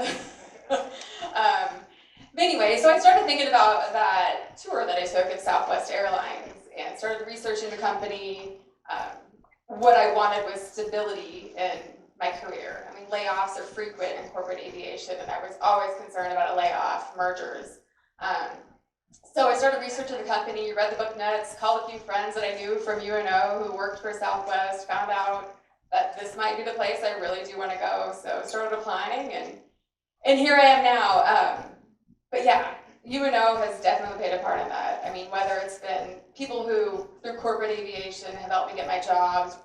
But anyway, so I started thinking about that tour that I took at Southwest Airlines and started researching the company. What I wanted was stability in my career. I mean, layoffs are frequent in corporate aviation, and I was always concerned about a layoff, mergers. So I started researching the company, read the book Nuts, called a few friends that I knew from UNO who worked for Southwest, found out that this might be the place I really do want to go. So started applying, and here I am now. But yeah, UNO has definitely played a part in that. I mean, whether it's been people who, through corporate aviation, have helped me get my jobs,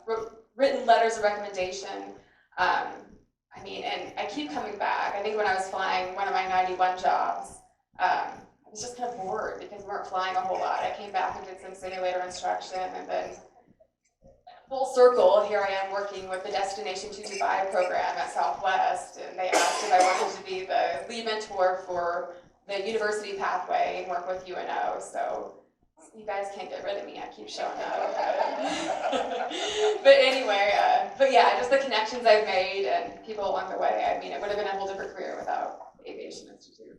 written letters of recommendation. And I keep coming back. I think when I was flying one of my 91 jobs, I was just kind of bored because we weren't flying a whole lot. I came back and did some simulator instruction, and then full circle, here I am working with the Destination 225 program at Southwest, and they asked if I wanted to be the lead mentor for the university pathway and work with UNO. So you guys can't get rid of me. I keep showing up. But anyway, just the connections I've made and people along the way. I mean, it would have been a whole different career without the Aviation Institute.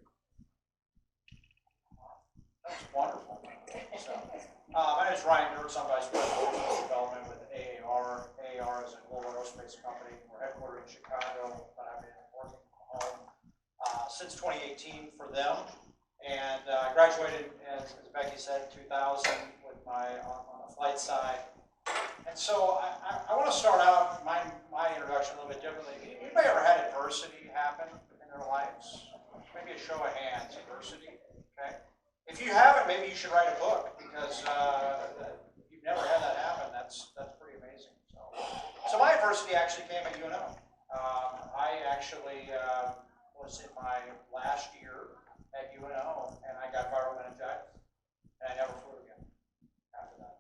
That's wonderful. So, my name is Ryan Durham, I'm Vice President of Business Development with AAR. AAR is a global aerospace company. We're headquartered in Chicago, but I've been working from home since 2018 for them. And I graduated, as Becky said, in 2000 with on the flight side. And so I want to start out my introduction a little bit differently. Anybody ever had adversity happen in their lives? Maybe a show of hands, adversity, okay? If you haven't, maybe you should write a book, because if you've never had that happen, that's pretty amazing. So my adversity actually came at UNO. I actually was in my last year at UNO, and I got viral meningitis, and I never flew again after that.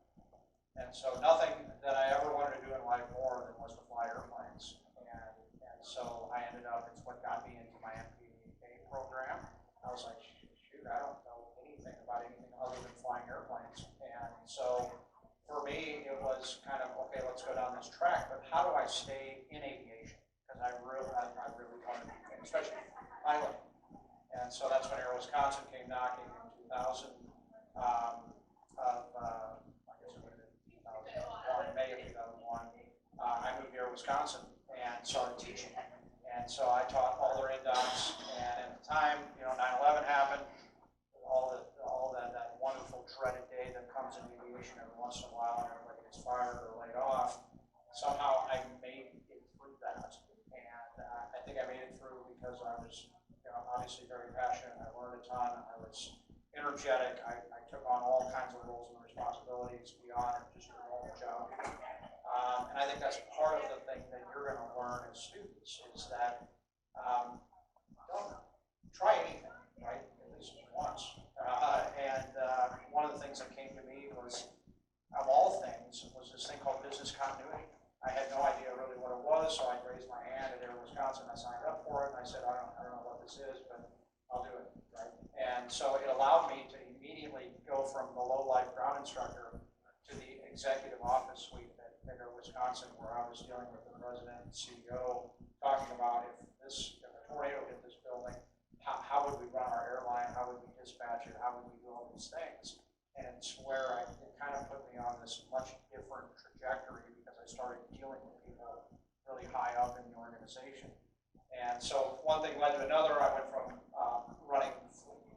And so nothing that I ever wanted to do in life more than was to fly airplanes. And so I ended up, it's what got me into my MPA program. I was like, shoot, I don't know anything about anything other than flying airplanes. And so for me, it was kind of, okay, let's go down this track, but how do I stay in aviation? Because I really wanted to, especially pilot. And so that's when Air Wisconsin came knocking in 2000. May of 2001. I moved to Air Wisconsin and started teaching. And so I taught all their indocs. And at the time, 9/11 happened. All that wonderful dreaded day that comes in aviation every once in a while, and everybody gets fired or laid off. Somehow I made it through that, and I think I made it through because I was, obviously very passionate. I learned a ton. I was energetic. I took on all kinds of roles and responsibilities beyond just your normal job. And I think that's part of the thing that you're going to learn as students is that don't try anything, right? At least once. One of the things that came to me was, of all things, was this thing called business continuity. I had no idea really what it was, so I raised my hand at Air Wisconsin. I signed up for it, and I said, I don't know what this is, but I'll do it, right? And so it allowed me to immediately go from the low-life ground instructor to the executive office suite at Air Wisconsin, where I was dealing with the president and CEO, talking about if a tornado hit this building, how would we run our airline, how would we dispatch it, how would we do all these things? And it's where it kind of put me on this much different trajectory because I started dealing with people really high up in the organization. And so one thing led to another. I went from running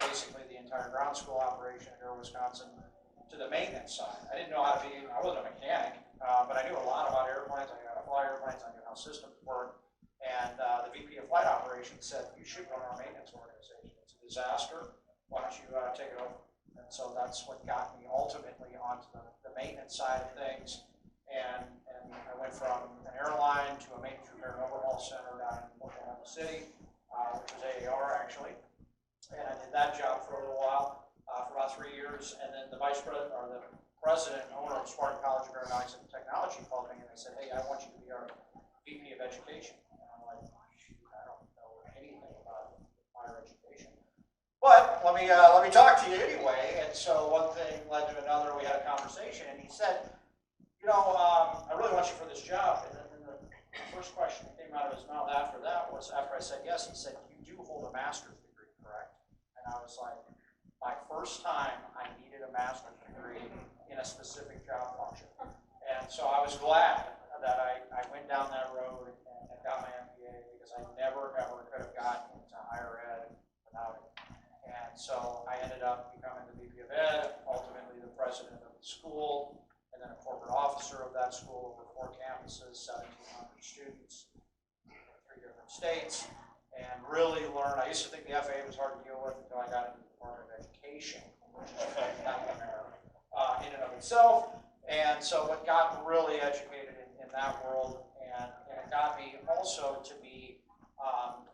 basically the entire ground school operation at Air Wisconsin to the maintenance side. I didn't know how to be, I wasn't a mechanic, but I knew a lot about airplanes. I knew how to fly airplanes, I knew how systems work. And the VP of Flight Operations said, you should run our maintenance organization. It's a disaster. Why don't you take it over? And so that's what got me ultimately onto the maintenance side of things. And I went from an airline to a maintenance repair and overhaul center down in Oklahoma City, which was AAR actually. And I did that job for a little while, for about 3 years. And then the president and owner of Spartan College of Aeronautics and Technology called me and they said, hey, I want you to be our VP of Education. I don't know anything about higher education, but let me talk to you anyway. And so one thing led to another. We had a conversation, and he said, I really want you for this job. And then the first question that came out of his mouth after that was, after I said yes, he said, you do hold a master's degree, correct? And I was like, my first time I needed a master's degree in a specific job function. And so I was glad that I went down that road and got my MBA, because I never, ever could have gotten into higher ed without it. And so I ended up becoming the VP of Ed, ultimately the president of the school, and then a corporate officer of that school over 4 campuses, 1,700 students, 3 different states, and really learned. I used to think the FAA was hard to deal with until I got into the Department of Education, which is a nightmare in and of itself. And so what got really educated in that world, and it got me also to be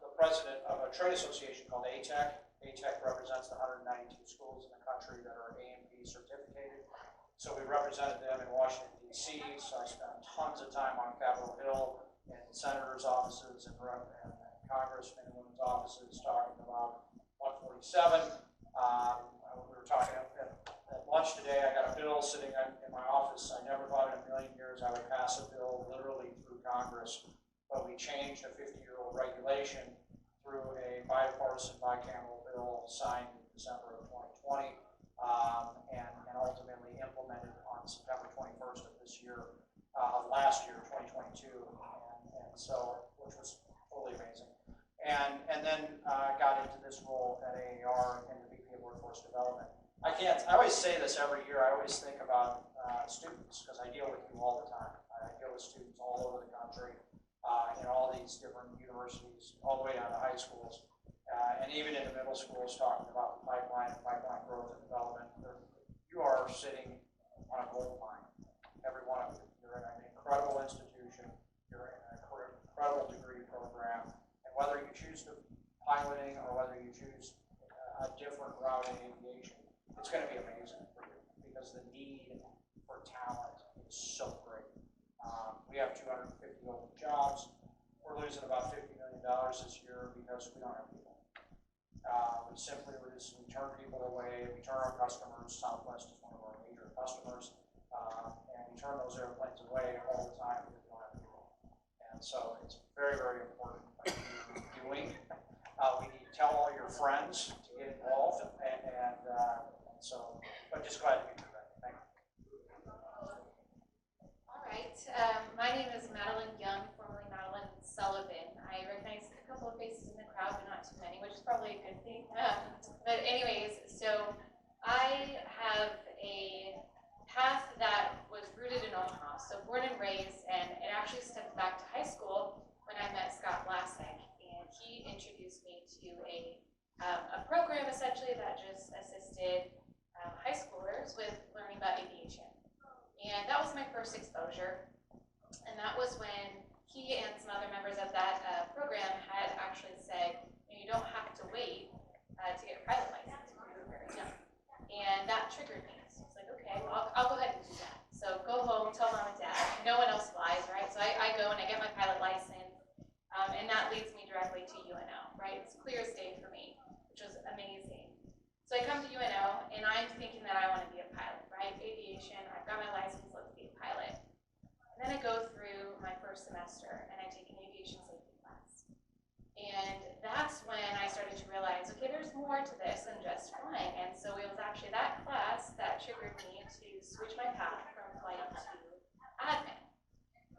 the president of a trade association called ATEC. ATEC represents the 192 schools in the country that are A&P certificated. So we represented them in Washington, D.C., so I spent tons of time on Capitol Hill and senators' offices and congressmen and women's offices talking about 147. We were talking at lunch today. I got a bill sitting in my office. I never thought in a million years I would pass a bill literally through Congress, but we changed a 50-year-old regulation through a bipartisan bicameral bill signed in December of 2020, and ultimately implemented on September 21st of this year, of last year, 2022, and so, which was totally amazing. And then got into this role at AAR in the VP of Workforce Development. I always say this every year. I always think about students, because I deal with you all the time. I deal with students all over the country, in all these different universities, all the way down to high schools, and even in the middle schools, talking about the pipeline growth and development. You are sitting on a gold mine, every one of you. You're in an incredible institution. You're in an incredible degree program, and whether you choose to piloting or whether you choose a different route in aviation, it's going to be amazing for you, because the need for talent is so great. We have 250 open jobs. We're losing about $50 million this year because we don't have people. We simply turn people away. We turn our customers. Southwest is one of our major customers, and we turn those airplanes away all the time because we don't have people. And so it's very, very important what you're doing. We need to tell all your friends to get involved, and so, but just glad to be here. Thank you. All right. My name is Madeline Young, formerly Madeline Sullivan. I recognize a couple of faces in the crowd, but not too many, which is probably a good thing. But anyways, so I have a path that was rooted in Omaha, so born and raised, and it actually stepped back to high school when I met Scott Vlasic, and he introduced me to a program essentially that just assisted high school about aviation. And that was my first exposure. And that was when he and some other members of that program had actually said, you don't have to wait to get your pilot license when you're very young. And that triggered me. So I was like, okay, well, I'll go ahead and do that. So go home, tell mom and dad. No one else flies, right? So I go and I get my pilot license. And that leads me directly to UNO, right? It's clear as day for me, which was amazing. So I come to UNO and I'm thinking that I want to be a pilot, right? Aviation, I've got my license, let's be a pilot. And then I go through my first semester and I take an aviation safety class. And that's when I started to realize, okay, there's more to this than just flying. And so it was actually that class that triggered me to switch my path from flight to admin.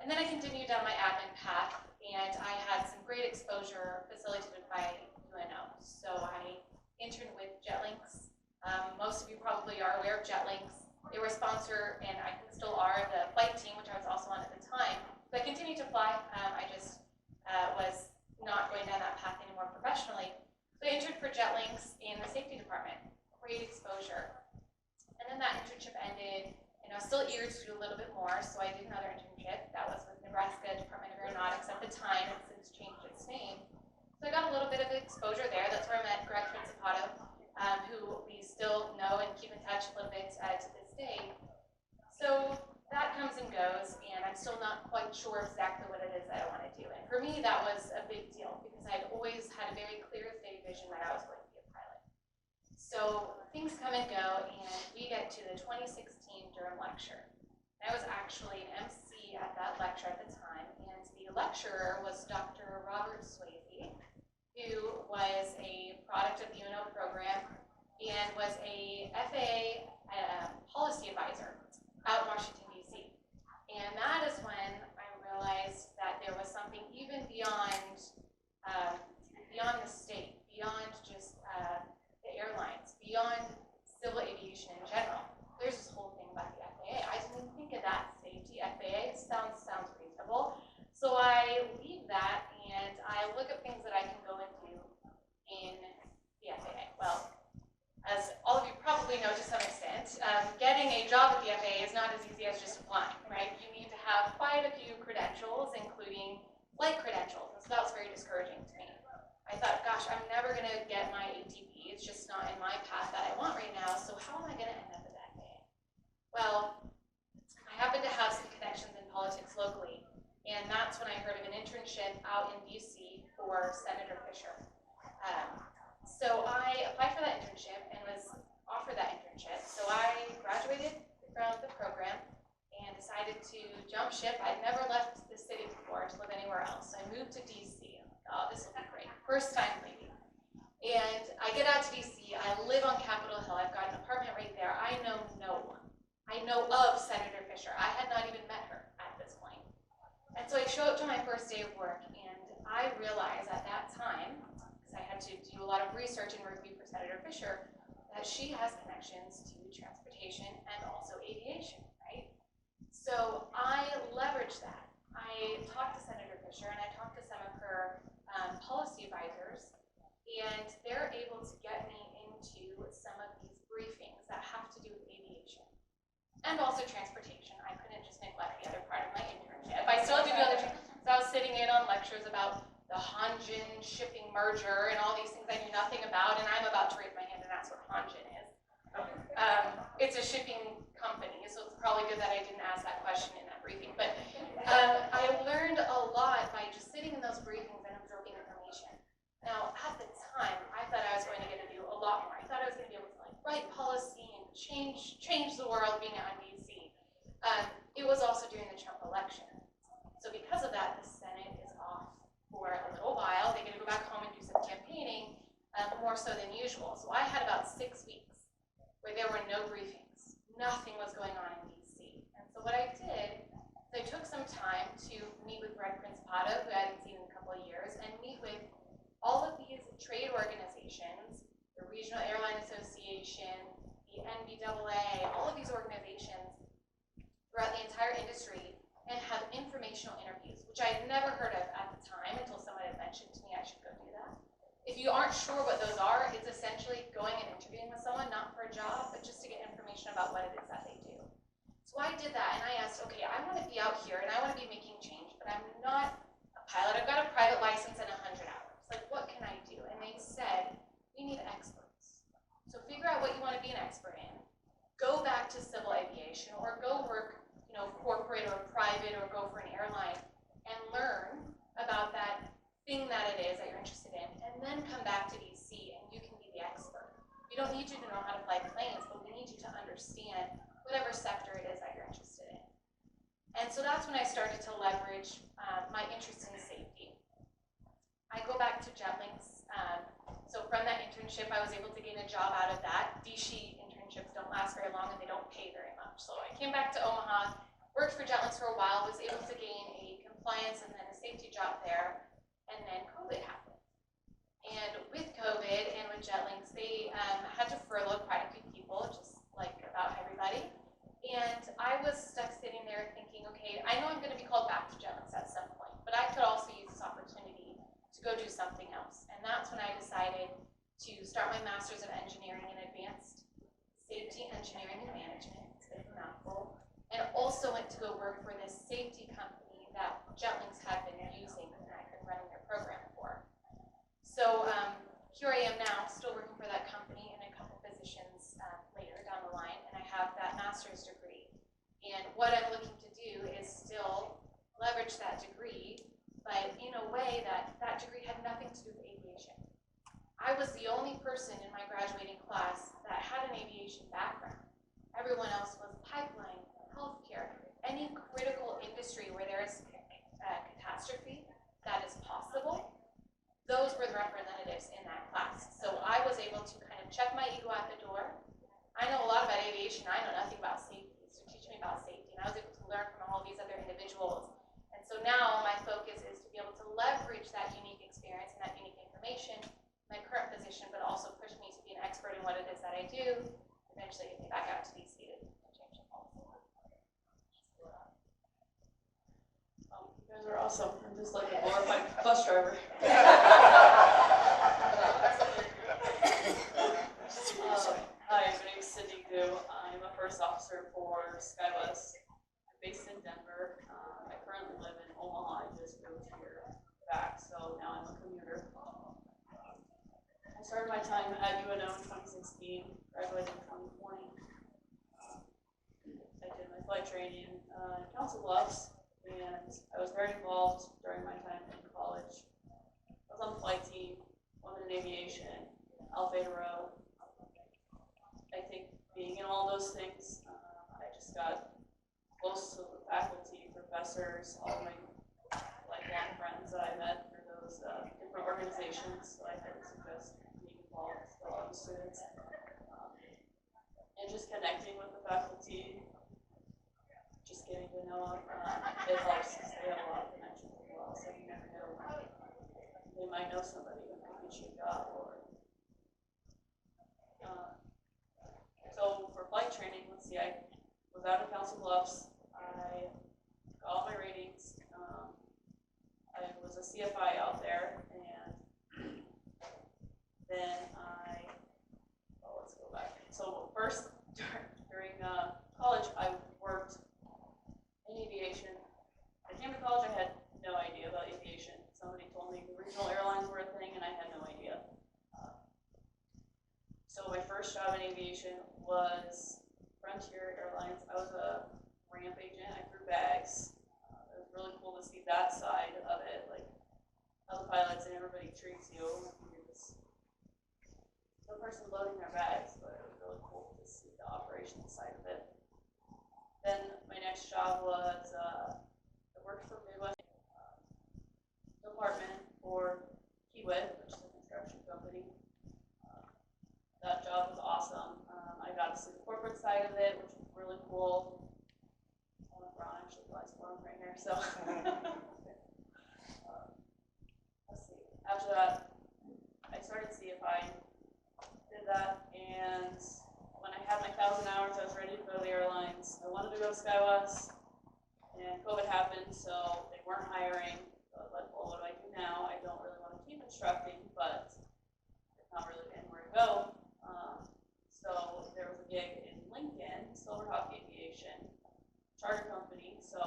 And then I continued down my admin path, and I had some great exposure facilitated by UNO. So I interned with JetLinks. Most of you probably are aware of JetLinks. They were a sponsor, and I think still are, the flight team, which I was also on at the time. But I continued to fly. I just was not going down that path anymore professionally. So I interned for JetLinks in the safety department. Great exposure. And then that internship ended, and I was still eager to do a little bit more, so I did another internship. That was with Nebraska Department of Aeronautics at the time. It's since changed its name. So I got a little bit of exposure there. That's where I met Greg Principato, who we still know and keep in touch a little bit to this day. So that comes and goes, and I'm still not quite sure exactly what it is that I want to do. And for me, that was a big deal because I'd always had a very clear as day vision that I was going to be a pilot. So things come and go, and we get to the 2016 Durham Lecture. I was actually an MC at that lecture at the time, and the lecturer was Dr. Robert Swayze, who was a product of the UNO program and was a FAA policy advisor out in Washington, D.C. And that is when I realized that there was something even beyond the state, beyond just the airlines, beyond civil aviation in general. There's this whole thing about the FAA. I didn't even think of that. Safety, FAA, sounds reasonable. So I leave that and I look at things that I can go and do in the FAA. Well, as all of you probably know to some extent, getting a job at the FAA is not as easy as just applying, right? You need to have quite a few credentials, including flight credentials, and so that was very discouraging to me. I thought, gosh, I'm never going to get my ATP. It's just not in my path that I want right now, so how am I going to end up at the FAA? Well, I happen to have some connections in politics locally, and that's when I heard of an internship out in DC for Senator Fisher. So I applied for that internship and was offered that internship. So I graduated from the program and decided to jump ship. I'd never left the city before to live anywhere else. So I moved to DC. Oh, this will be great. First time leaving. And I get out to DC. I live on Capitol Hill. I've got an apartment right there. I know no one. I know of Senator Fisher. I had not even met her at this point. And so I show up to my first day of work, and I realize at that time, I had to do a lot of research and review for Senator Fisher, that she has connections to transportation and also aviation, right? So I leveraged that. I talked to Senator Fisher and I talked to some of her policy advisors, and they're able to get me into some of these briefings that have to do with aviation and also transportation. I couldn't just neglect the other part of my internship. I still had to do other things. So I was sitting in on lectures about the Hanjin shipping merger and all these things I knew nothing about, and I'm about to raise my hand and ask what Hanjin is. It's a shipping company, so it's probably good that I didn't ask that question in that briefing. But I learned a lot by just sitting in those briefings and absorbing information. Now, at the time, I thought I was going to get to do a lot more. I thought I was going to be able to write policy and change the world being on DC. It was also during the Trump election. So because of that, the Senate is off for a little while. They get to go back home and do some campaigning, more so than usual. So I had about 6 weeks where there were no briefings. Nothing was going on in DC. And so what I did is I took some time to meet with Greg Principato, who I hadn't seen in a couple of years, and meet with all of these trade organizations, the Regional Airline Association, the NBAA, all of these organizations throughout the entire industry, and have informational interviews, which I had never heard of at the time until someone had mentioned to me I should go do that. If you aren't sure what those are, it's essentially going and interviewing with someone, not for a job, but just to get information about what it is that they do. So I did that, and I asked, okay, I want to be out here, and I want to be making change, but I'm not a pilot. I've got a private license and 100 hours. Like, what can I do? And they said, we need experts. So figure out what you want to be an expert in. Go back to civil aviation, or go work, corporate or private, or go for an airline, and learn about that thing that it is that you're interested in, and then come back to DC, and you can be the expert. We don't need you to know how to fly planes, but we need you to understand whatever sector it is that you're interested in. And so that's when I started to leverage my interest in safety. I go back to JetLinks. So from that internship, I was able to gain a job out of that. DC internships don't last very long, and they don't pay very much. So I came back to Omaha, worked for JetLinks for a while, was able to gain a compliance and then a safety job there, and then COVID happened. And with COVID and with JetLinks, they had to furlough quite a few people, just like about everybody. And I was stuck sitting there thinking, okay, I know I'm going to be called back to JetLinks at some point, but I could also use this opportunity to go do something else. And that's when I decided to start my Master's of Engineering in Advanced Safety Engineering and Management, it's a bit of a mouthful, and also went to go work for this safety company that JetLinks had been using and I've been running their program for. So here I am now, still working for that company in a couple positions later down the line, and I have that master's degree. And what I'm looking to do is still leverage that degree, but in a way that that degree had nothing to do with aviation. I was the only person in my graduating class that had an aviation background. Everyone else was pipeline, healthcare, any critical industry where there is a catastrophe that is possible. Those were the representatives in that class. So I was able to kind of check my ego at the door. I know a lot about aviation. I know nothing about safety. So teach me about safety. And I was able to learn from all of these other individuals. And so now my focus is to be able to leverage that unique experience and that unique information in my current position, but also push me to be an expert in what it is that I do, eventually get me back out to DC to change the policy. You guys are awesome. I'm just like a glorified bus driver. Hi, my name is Cindy Gu. I'm a first officer for SkyWest. I'm based in Denver. I currently live in Omaha. I just moved here back, so now I'm a commuter. I started my time at UNO in 2016, graduated in 2020. I did my flight training in Council Bluffs, and I was very involved during my time in college. I was on the flight team, Women in Aviation, Alpha Theta Rho. I think being in all those things, I just got close to the faculty, professors, all my lifelong friends that I met through those different organizations. So I highly suggest being involved with all the students. And just connecting with the faculty, just getting to know them, it helps because they have a lot of connections as well. So you never know, they might know somebody who could get you a job. Or so for flight training, let's see, I was out of Council Bluffs. I got all my ratings. I was a CFI out there, and then let's go back. So first, during college, I worked in aviation. I came to college, I had no idea about aviation. Somebody told me the regional airlines were a thing, and I had no idea. So my first job in aviation was Frontier Airlines. I was a ramp agent. I threw bags. It was really cool to see that side of it, like how the pilots and everybody treats you. You're just the person loading their bags, but it was really cool to see the operations side of it. Then my next job was I worked for Midwest Department for Kiewit, which is a construction company. That job was awesome. I got to see the corporate side of it, which was really cool. Ron actually flies for him right here, so. Let's see. After that, I started CFI, did that, and when I had my 1,000 hours, I was ready to go to the airlines. I wanted to go to SkyWest, and COVID happened, so they weren't hiring. So I was like, well, what do I do now? I don't really want to keep instructing, but there's not really anywhere to go. So there was a gig in Lincoln, Silverhawk Aviation, charter company. So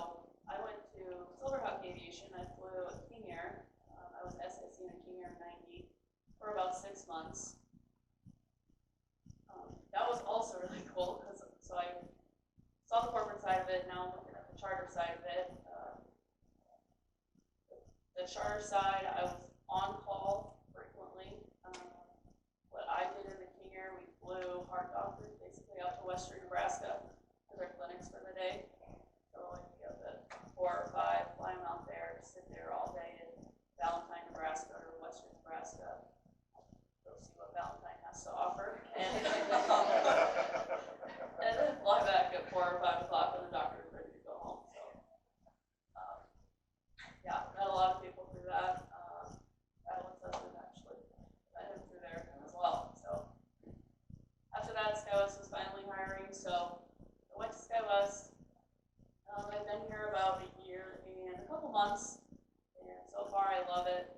I went to Silverhawk Aviation. I flew at King Air. I was SSC in King Air 90 for about 6 months. That was also really cool because so I saw the corporate side of it. Now I'm looking at the charter side of it. The charter side, I was on call frequently. What I did in the King Air, we flew heart doctors basically out to western Nebraska to their clinics for the day. So like you have the 4 or 5, fly them out there, sit there all day in Valentine, Nebraska or western Nebraska. Go see what Valentine has to offer. And then fly back at 4 or 5 o'clock when the doctor's ready to go home. So yeah, met a lot of people through that. Madeline's husband actually met him through there as well. So after that, SkyWest was finally hiring, so I went to SkyWest. I've been here about a year and a couple months, and so far I love it.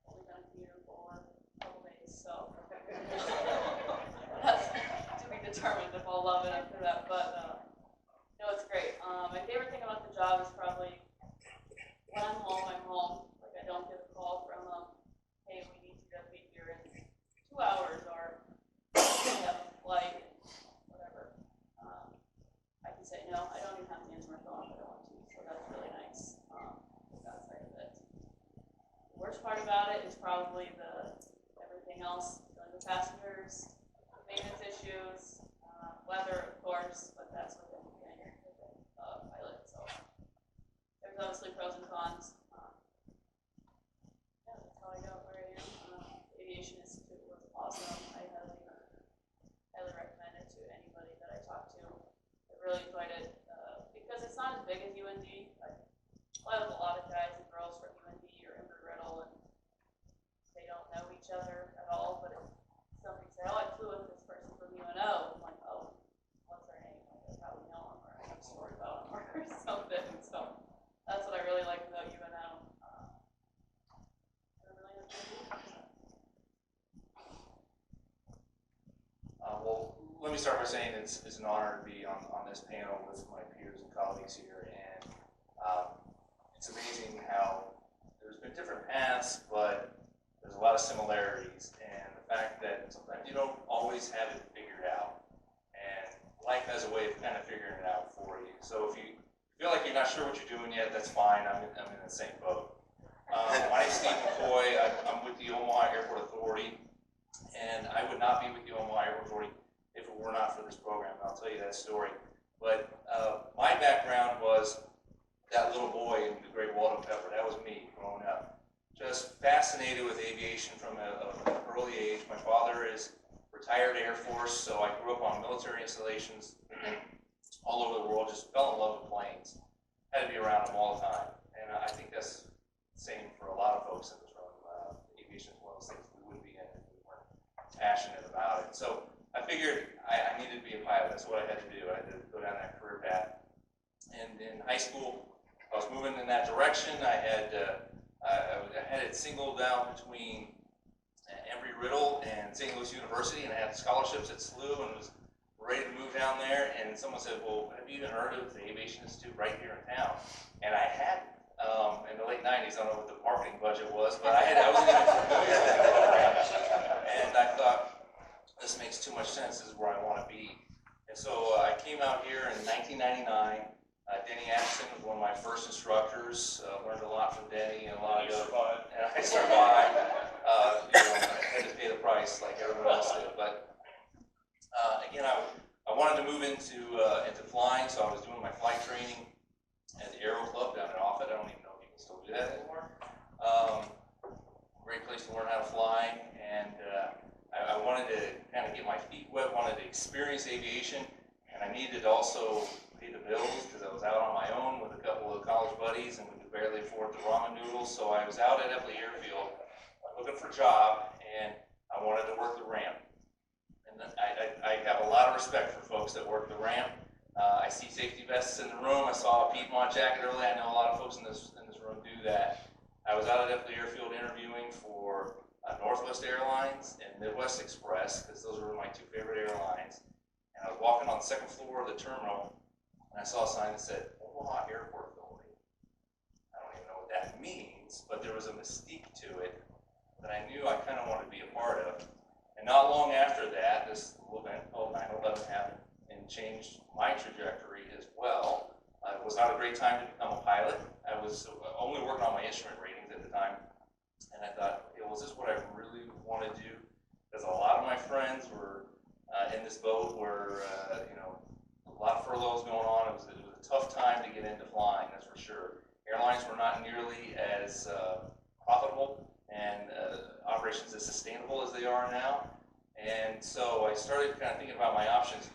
Only been here for a couple days, so that's to be determined if I'll love it after that. But no, it's great. My favorite thing about the job is probably when I'm home. Like I don't get a call from them, hey, we need you to be here in 2 hours, or we have a flight, whatever. I can say no. I don't even have to answer my phone if I don't want to, so that's really nice. That side of it. The worst part about it is probably everything else, dealing with passengers, maintenance issues, weather, of course, but that's within being a pilot. So there's obviously pros and cons. Yeah, that's how I got where I am. The Aviation Institute was awesome. I highly recommend it to anybody that I talk to. I really enjoyed it because it's not as big as UND. I have a lot of guys and girls from UND or Embry-Riddle, and they don't know each other at all. But if somebody say, "Oh, I flew with this person from UNO," I'm like, "Oh, what's their name? I probably know them, or I have a story about them, or something." So that's what I really like about UNO. I really enjoy it. Well, let me start by saying it's an honor to be on this panel with my peers and colleagues here, and it's amazing how there's been different paths, but there's a lot of similarities, and the fact that sometimes you don't always have it figured out, and life has a way of kind of figuring it out for you. So if you feel like you're not sure what you're doing yet, that's fine. I'm in the same boat. My name's Steve McCoy. I'm with the Omaha Airport Authority, and I would not be with the Omaha Airport Authority if it were not for this program. I'll tell you that story. But my background was that little boy in the Great Walden Pepper. That was me growing up. Just fascinated with aviation from an early age. My father is retired Air Force, so I grew up on military installations all over the world. Just fell in love with planes. Had to be around them all the time. And I think that's the same for a lot of folks in this room. Aviation is one of those things we wouldn't be in if we weren't passionate about it. So I figured I needed to be a pilot. That's what I had to do. I had to go down that career path. And in high school, I was moving in that direction. I had it singled out between Embry-Riddle and St. Louis University, and I had scholarships at SLU and was ready to move down there. And someone said, "Well, have you even heard of the Aviation Institute right here in town?" And I hadn't. In the late 90s, I don't know what the marketing budget was, but I wasn't even familiar with that program. And I thought, this makes too much sense. This is where I want to be. And so I came out here in 1999. Denny Anderson was one of my first instructors. Learned a lot from Denny and a lot of the other. And I survived. I had to pay the price like everyone else did. But again, I wanted to move into flying, so I was doing my flight training at the Aero Club down in Offutt. I don't even know if you can still do that anymore. Great place to learn how to fly, and I wanted to kind of get my feet wet, wanted to experience aviation, and I needed to also pay the bills because I was out on my own with a couple of college buddies and we could barely afford the ramen noodles. So I was out at Epley Airfield looking for a job, and I wanted to work the ramp. And I have a lot of respect for folks that work the ramp. I see safety vests in the room. I saw a Piedmont jacket earlier. I know a lot of folks in this room do that. I was out at Epley Airfield interviewing for Northwest Airlines and Midwest Express because those were my 2 favorite airlines. And I was walking on the second floor of the terminal, and I saw a sign that said Omaha Airport Authority. I don't even know what that means, but there was a mystique to it that I knew I kind of wanted to be a part of. And not long after that, this little event called 9/11 happened and changed my trajectory as well. It was not a great time to become a pilot. I was only working on my instrument ratings at the time, and I thought, okay, well, is this what I really want to do? Because a lot of my friends were in this boat where, a lot of furloughs going on. It was a tough time to get into flying, that's for sure. Airlines were not nearly as profitable and operations as sustainable as they are now. And so I started kind of thinking about my options.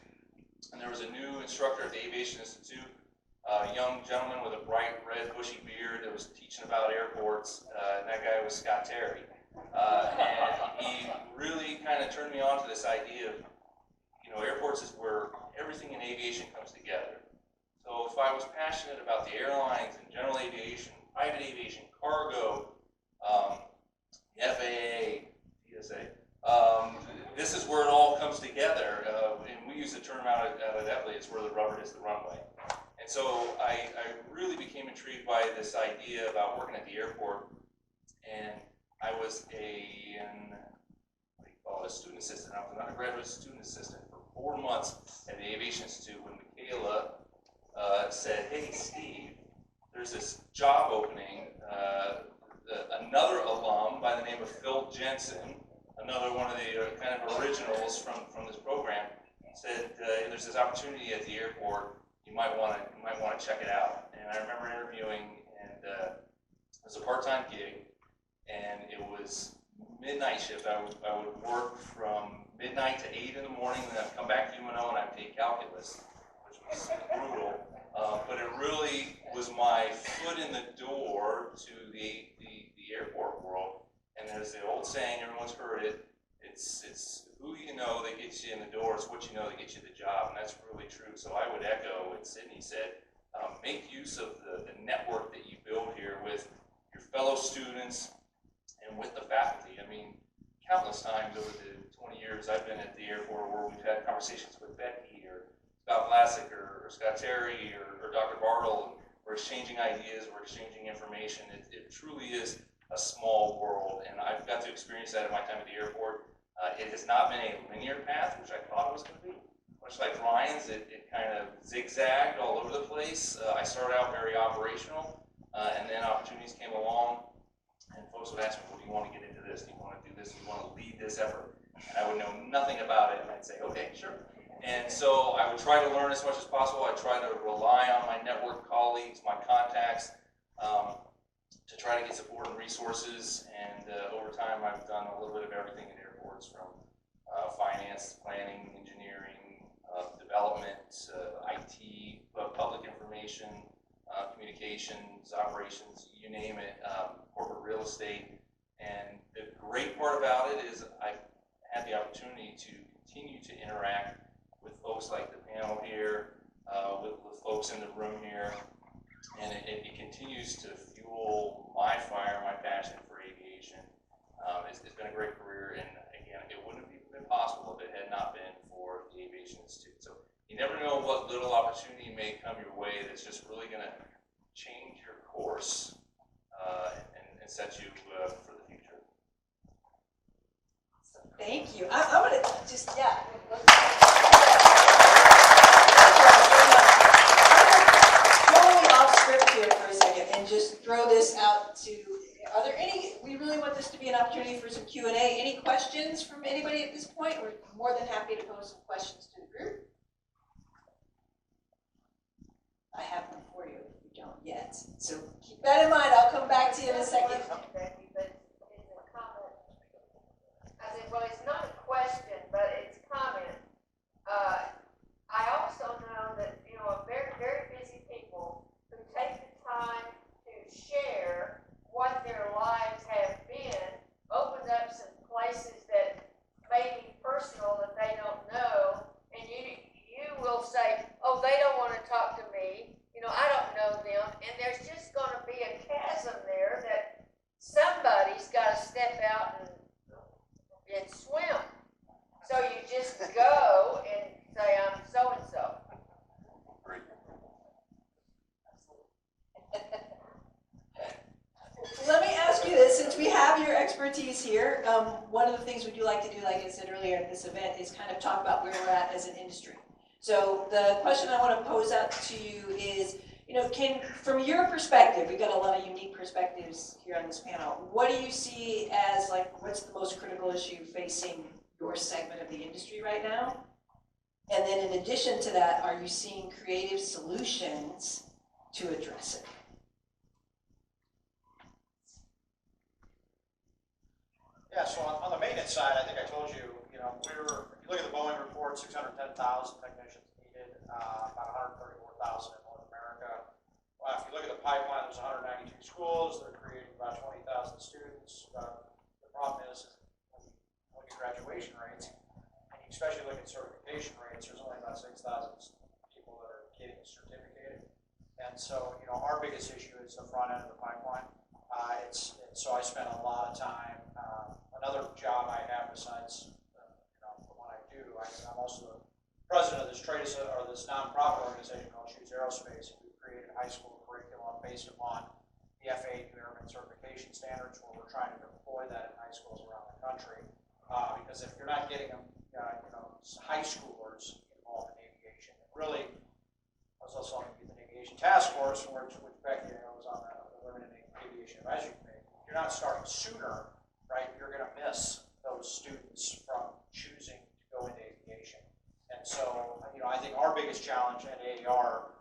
And there was a new instructor at the Aviation Institute, a young gentleman with a bright red bushy beard that was teaching about airports, and that guy was Scott Terry. And he really kind of turned me on to this idea of, airports is where everything in aviation comes together. So if I was passionate about the airlines and general aviation, private aviation, cargo, the FAA, TSA, this is where it all comes together. And we use the term out at Epley, it's where the rubber hits the runway. And so I really became intrigued by this idea about working at the airport. And I was a student assistant. I was an undergraduate student assistant for 4 months at the Aviation Institute when Michaela said, hey, Steve, there's this job opening. Another alum by the name of Phil Jensen, another one of the kind of originals from this program, said there's this opportunity at the airport. You might want to check it out. And I remember interviewing, and it was a part-time gig, and it was midnight shift. I would work from midnight to 8 in the morning, and then I'd come back to UNO and I'd take calculus, which was brutal. But it really was my foot in the door to the airport world. And there's the old saying, everyone's heard it, it's who you know that gets you in the door, it's what you know that gets you the job, and that's really true. So I would echo what Sydney said, make use of the network that you build here with your fellow students and with the faculty. I mean, countless times over the 20 years I've been at the airport where we've had conversations with Becky or Scott Vlasic or Scott Terry or Dr. Bartle. We're exchanging ideas, we're exchanging information. It truly is a small world, and I've got to experience that at my time at the airport. It has not been a linear path, which I thought it was going to be. Much like Ryan's, it kind of zigzagged all over the place. I started out very operational, and then opportunities came along, and folks would ask me, well, do you want to get into this? Do you want to do this? Do you want to lead this effort? And I would know nothing about it, and I'd say, okay, sure. And so I would try to learn as much as possible. I try to rely on my network colleagues, my contacts, to try to get support and resources. And over time, I've done a little bit of everything in airports, from finance, planning, engineering, development, IT, public information, communications, operations, you name it, corporate real estate. And the great part about it is I've had the opportunity to continue to interact with folks like the panel here, with folks in the room here, and it continues to fuel my fire, my passion for aviation. It's been a great career, and again, it wouldn't have been possible if it had not been for the Aviation Institute. So you never know what little opportunity may come your way that's just really going to change your course and set you for the future. Thank you. I'm going to just, totally off script here for a second and just throw this out to, are there any, we really want this to be an opportunity for some Q&A. Any questions from anybody at this point? We're more than happy to pose some questions to the group. I have one for you if you don't yet. So keep that in mind. I'll come back to you in a second. Well, it's not a question, but it's a comment. I also know that, very, very busy people who take the time to share what their lives have been, opens up some places that may be personal that they don't know, and you will say, oh, they don't want to talk to me, I don't know them, and there's just going to be a chasm there that some expertise here. One of the things we do like to do, like I said earlier at this event, is kind of talk about where we're at as an industry. So the question I want to pose out to you is, from your perspective, we've got a lot of unique perspectives here on this panel. What do you see as what's the most critical issue facing your segment of the industry right now? And then in addition to that, are you seeing creative solutions to address it? Yeah, so on the maintenance side, I think I told you, if you look at the Boeing report, 610,000 technicians needed, about 134,000 in North America. Well, if you look at the pipeline, there's 192 schools, they're creating about 20,000 students. The problem is, when you look at graduation rates, and you especially look at certification rates, there's only about 6,000 people that are getting certificated. And so, our biggest issue is the front end of the pipeline. So I spent a lot of time. Another job I have besides the one I do, I'm also the president of this this nonprofit organization called Choose Aerospace. We created high school curriculum based upon the FAA New Airman Certification Standards, where we're trying to deploy that in high schools around the country. Because if you're not getting them, high schoolers involved in aviation, and really, I was also on the Aviation Task Force, which Becky was on the Eliminating Aviation Advisory Committee. If you're not starting sooner, right, you're going to miss those students from choosing to go into aviation. And so, I think our biggest challenge at AAR,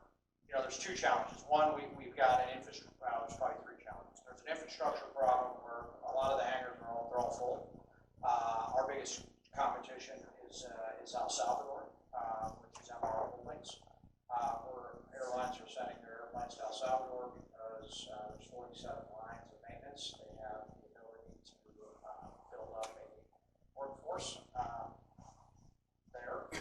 there's two challenges. One, we've got an infrastructure, well, there's probably three challenges. There's an infrastructure problem where a lot of the hangars are all full. Our biggest competition is El Salvador, which is MRO Holdings, where airlines are sending their airplanes to El Salvador because there's 47 lines of maintenance. They have the ability to build up a workforce there.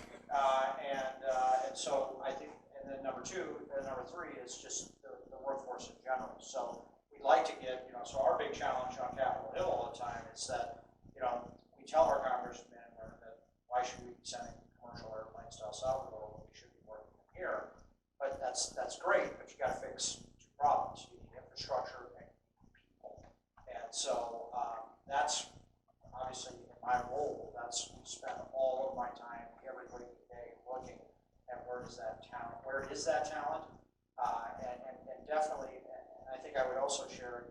And so I think, and then number three is just the workforce in general. So we'd like to get, so our big challenge on Capitol Hill all the time is that, we tell our congressmen and women that why should we be sending commercial airplanes to El Salvador when we should be working here? But that's great, but you got to fix two problems. You need infrastructure and people. And so that's obviously in my role, we spend all of my time every waking day looking at where is that talent? And definitely, and I think I would also share,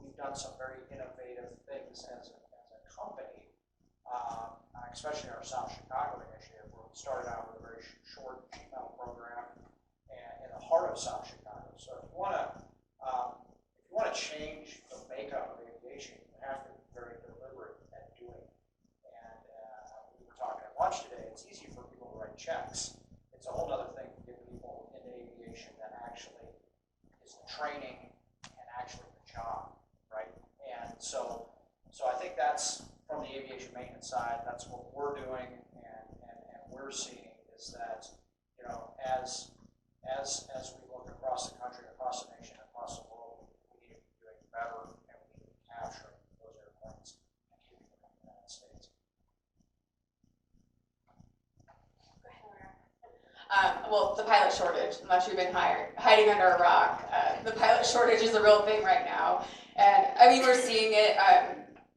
we've done some very innovative things as a company, especially our South Chicago initiative, where we started out with a very short sheet metal program in the heart of South Chicago. So if you want to change the makeup of aviation, you have to be very deliberate at doing it. And we were talking at lunch today. It's easy for people to write checks. It's a whole other thing to get people into aviation that actually is the training and actually the job, right? And so I think that's, from the aviation maintenance side, that's what we're doing, and we're seeing is that, as we look across the country, across the nation, across the world, we need to be doing better, and we need to be capturing those airplanes and keeping them in the United States. Well, the pilot shortage, unless you've been hiding under a rock, the pilot shortage is a real thing right now. And I mean, we're seeing it.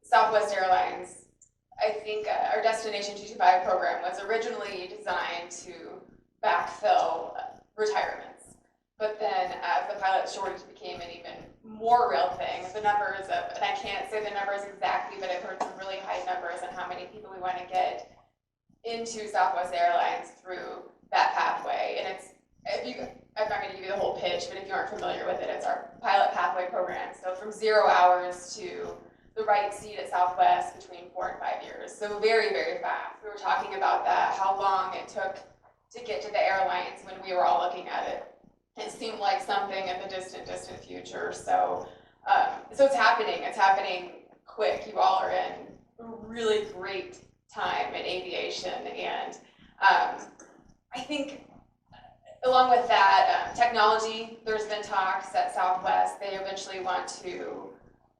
Southwest Airlines, I think our Destination 225 program was originally designed to backfill retirements. But then as the pilot shortage became an even more real thing, the numbers of, and I can't say the numbers exactly, but I've heard some really high numbers on how many people we want to get into Southwest Airlines through that pathway. And I'm not going to give you the whole pitch, but if you aren't familiar with it, it's our pilot pathway program. So from 0 hours to the right seat at Southwest between 4 and 5 years. So very, very fast. We were talking about that, how long it took to get to the airlines when we were all looking at it. It seemed like something in the distant future. So it's happening. It's happening quick. You all are in a really great time in aviation. And I think along with that, technology, there's been talks at Southwest. They eventually want to,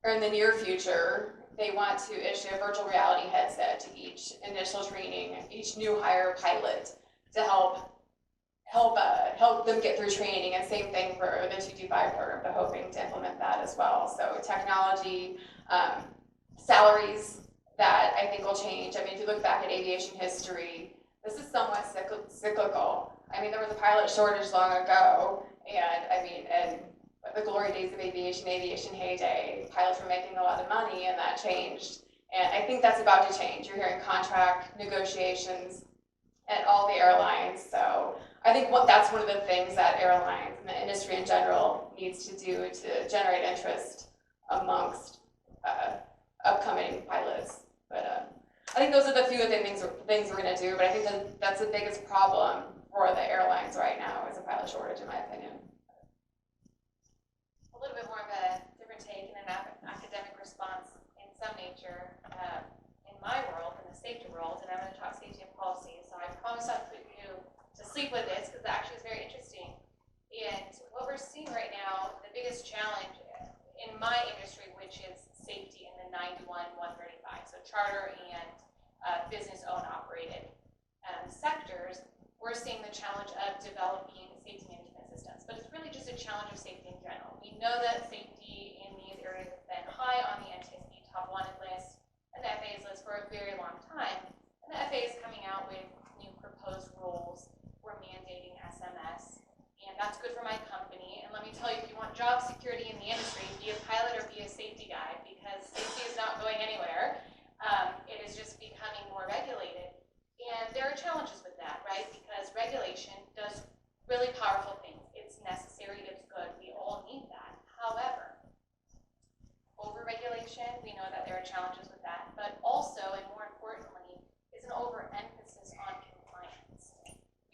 or in the near future, they want to issue a virtual reality headset to each initial training, each new hire pilot to help them get through training, and same thing for the 225 program, they're hoping to implement that as well. So technology, salaries that I think will change. I mean, if you look back at aviation history, this is somewhat cyclical. I mean, there was a pilot shortage long ago, and I mean, and the glory days of aviation heyday, pilots were making a lot of money, and that changed. And I think that's about to change. You're hearing contract negotiations at all the airlines. So I think that's one of the things that airlines and the industry in general needs to do to generate interest amongst upcoming pilots. But I think those are the few things we're going to do. But I think that's the biggest problem for the airlines right now is a pilot shortage, in my opinion. A little bit more of a different take and an academic response in some nature. In my world, in the safety world, and I'm going to talk safety and policy, so I promise I'll put you to sleep with this because it actually is very interesting. And what we're seeing right now, the biggest challenge in my industry, which is safety in the 91-135, so charter and business owned operated sectors, we're seeing the challenge of developing safety management systems. But it's really just a challenge of safety in general. We know that safety in these areas has been high on the NTSB top wanted list and the FAA's list for a very long time. And the FAA is coming out with new proposed rules. We're mandating SMS. And that's good for my company. And let me tell you, if you want job security in the industry, be a pilot or be a safety guy, because safety is not going anywhere. It is just becoming more regulated. And there are challenges with that, right? Because regulation does really powerful things. It's necessary, it's good. We all need that. However, over-regulation, we know that there are challenges with that. But also, and more importantly, is an overemphasis on compliance.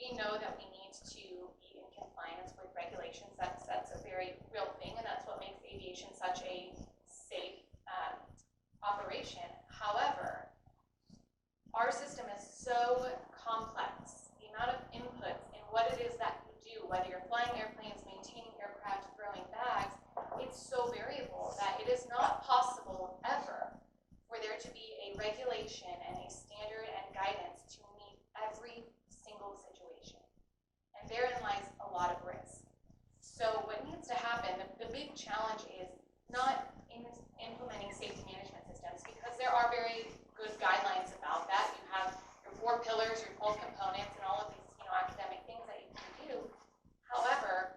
We know that we need to be in compliance with regulations. That's a very real thing, and that's what makes aviation such a safe operation. However, our system is so complex. The amount of inputs in what it is that you do, whether you're flying airplanes, maintaining aircraft, throwing bags, it's so variable that it is not possible ever for there to be a regulation and a standard and guidance to meet every single situation. And therein lies a lot of risk. So what needs to happen, the big challenge is not in implementing safety management systems, because there are very good guidelines about that. You have your 4 pillars, your 12 components, and all of these, academic things that you can do. However,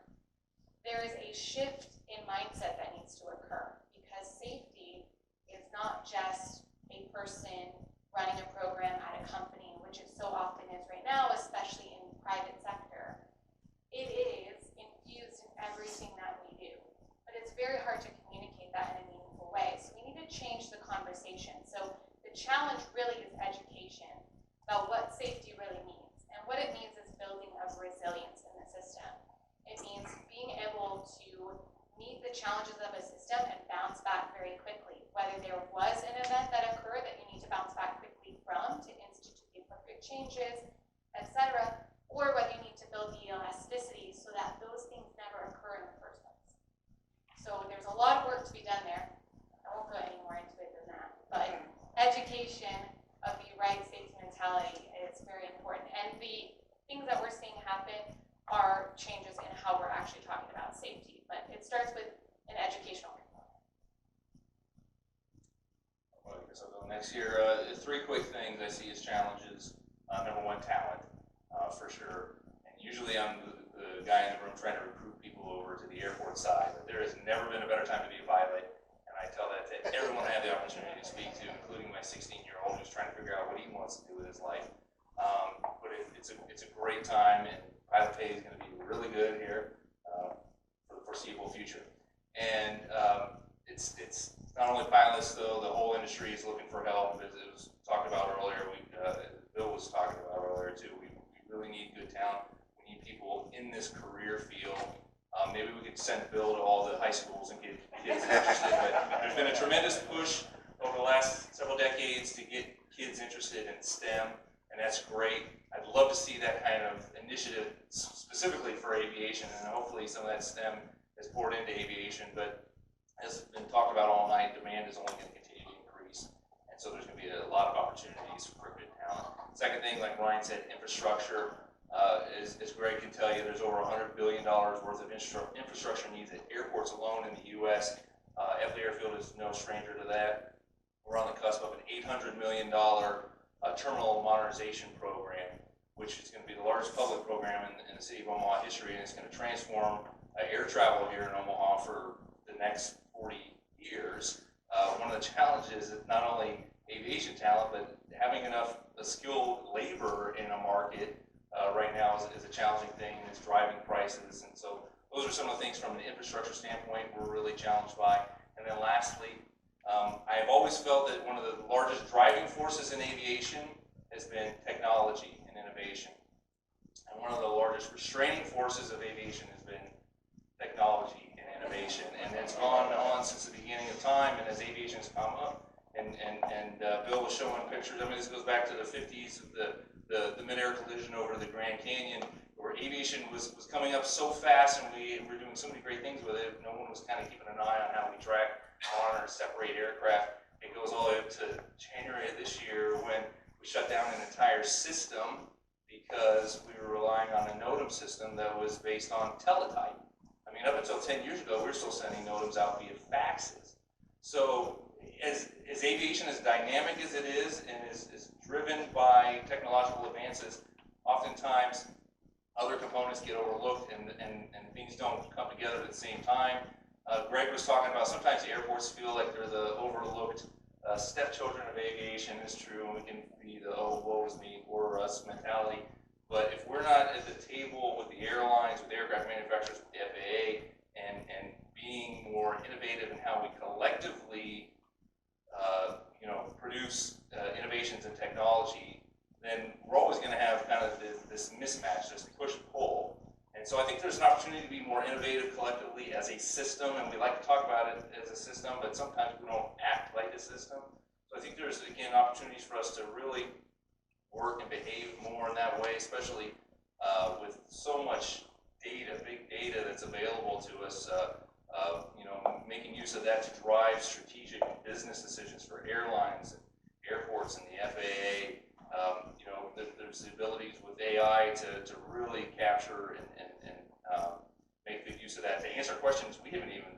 there is a shift in mindset that needs to occur, because safety is not just a person running a program at a company, which it so often is right now, especially in the private sector. It is infused in everything that we do, but it's very hard to communicate that in a meaningful way. So we need to change the conversation. So the challenge really is education about what safety really means. And what it means is building of resilience in the system. It means being able to meet the challenges of a system and bounce back very quickly. Whether there was an event that occurred that you need to bounce back quickly from to institute the appropriate changes, etc., or whether you need to build the elasticity so that those things never occur in the first place. So there's a lot of work to be done there. I won't go any more into it than that. But education of the right safety mentality is very important. And the things that we're seeing happen are changes in how we're actually talking about safety. But it starts with an educational component. Well, I guess I'll go next here. 3 quick things I see as challenges. Number 1, talent, for sure. And usually I'm the guy in the room trying to recruit people over to the airport side, but there has never been a better time to be a pilot. And I tell that to everyone I have the opportunity to speak to, including my 16-year-old who's trying to figure out what he wants to do with his life. But it's a great time, and pilot pay is going to be really good here for the foreseeable future. And it's not only pilots, though. The whole industry is looking for help. As it was talked about earlier, Bill was talking about earlier too. We really need good talent. We need people in this career field. Maybe we could send Bill to all the high schools and get kids interested. But there's been a tremendous push over the last several decades to get kids interested in STEM, and that's great. I'd love to see that kind of initiative specifically for aviation, and hopefully some of that STEM is poured into aviation. But as has been talked about all night, demand is only going to continue to increase, and so there's going to be a lot of opportunities for good talent. Second thing, like Ryan said, infrastructure. As Greg can tell you, there's over $100 billion worth of infrastructure needs at airports alone in the U.S. Epley Airfield is no stranger to that. we're on the cusp of an $800 million terminal modernization program, which is going to be the largest public program in the city of Omaha history, and it's going to transform air travel here in Omaha for the next 40 years. One of the challenges is not only aviation talent, but having enough skilled labor in a market right now is a challenging thing, and it's driving prices. And so those are some of the things from an infrastructure standpoint we're really challenged by. And then lastly, I have always felt that one of the largest driving forces in aviation has been technology and innovation. And one of the largest restraining forces of aviation has been technology and innovation. And it's gone on since the beginning of time, and as aviation has come up, and Bill was showing pictures, I mean, this goes back to the 50s of the mid-air collision over the Grand Canyon, where aviation was coming up so fast, and we were doing so many great things with it. No one was kind of keeping an eye on how we track, monitor, and separate aircraft. It goes all the way up to January of this year when we shut down an entire system because we were relying on a NOTAM system that was based on teletype. I mean, up until 10 years ago, we were still sending NOTAMs out via faxes. So as aviation as dynamic as it is and is driven by technological advances, oftentimes other components get overlooked and things don't come together at the same time. Greg was talking about sometimes the airports feel like they're the overlooked stepchildren of aviation. It's true, and we can be the, oh, woe is me, or us mentality. But if we're not at the table with the airlines, with the aircraft manufacturers, with the FAA, and being more innovative in how we collectively produce innovations in technology, then we're always going to have kind of this mismatch, this push-pull. And so I think there's an opportunity to be more innovative collectively as a system, and we like to talk about it as a system, but sometimes we don't act like a system. So I think there's, again, opportunities for us to really work and behave more in that way, especially with so much data, big data that's available to us, making use of that to drive strategic business decisions for airlines and airports and the FAA. There's the abilities with AI to really capture and make good use of that to answer questions we haven't even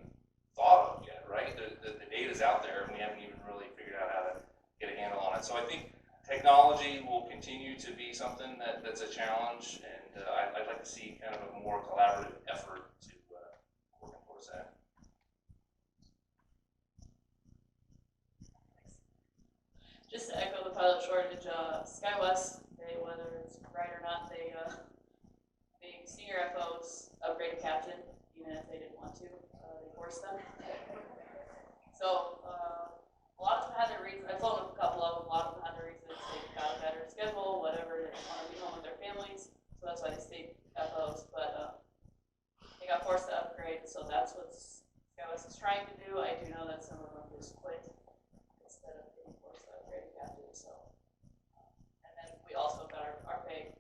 thought of yet, right? The data's out there and we haven't even really figured out how to get a handle on it. So I think technology will continue to be something that's a challenge, and I'd like to see kind of a more collaborative effort to work towards that. Just to echo the pilot shortage, SkyWest, whether it's right or not, the senior FOs upgrade a captain, even if they didn't want to. They forced them. So a lot of them had their reasons. I've flown with a couple of them. A lot of them had their reasons. They got a better schedule, whatever. They didn't want to be home with their families, so that's why they stayed FOs. But they got forced to upgrade, so that's what SkyWest is trying to do. I do know that some of them just quit instead of being forced to upgrade a captain. So, and then we also got our pay.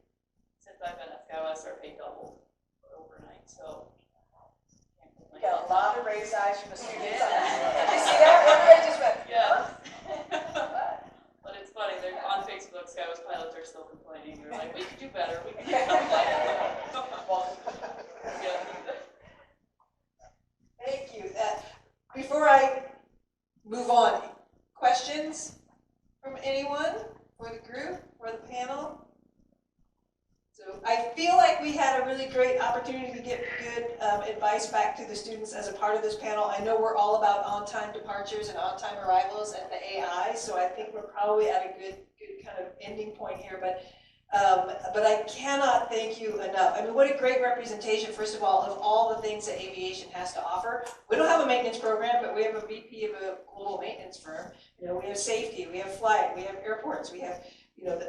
Since I've been at SkyWest, our pay doubled overnight. So. We got a lot of raised eyes from the students. You see that? Everybody just went, yeah. But it's funny, they're on Facebook, SkyWest pilots are still complaining. They're like, we could do better. We could do better. Thank you. Before I move on, questions from anyone for the group, for the panel? So I feel like we had a really great opportunity to get good advice back to the students as a part of this panel. I know we're all about on-time departures and on-time arrivals at the AI, so I think we're probably at a good kind of ending point here. But I cannot thank you enough. I mean, what a great representation, first of all the things that aviation has to offer. We don't have a maintenance program, but we have a VP of a global maintenance firm. We have safety, we have flight, we have airports, we have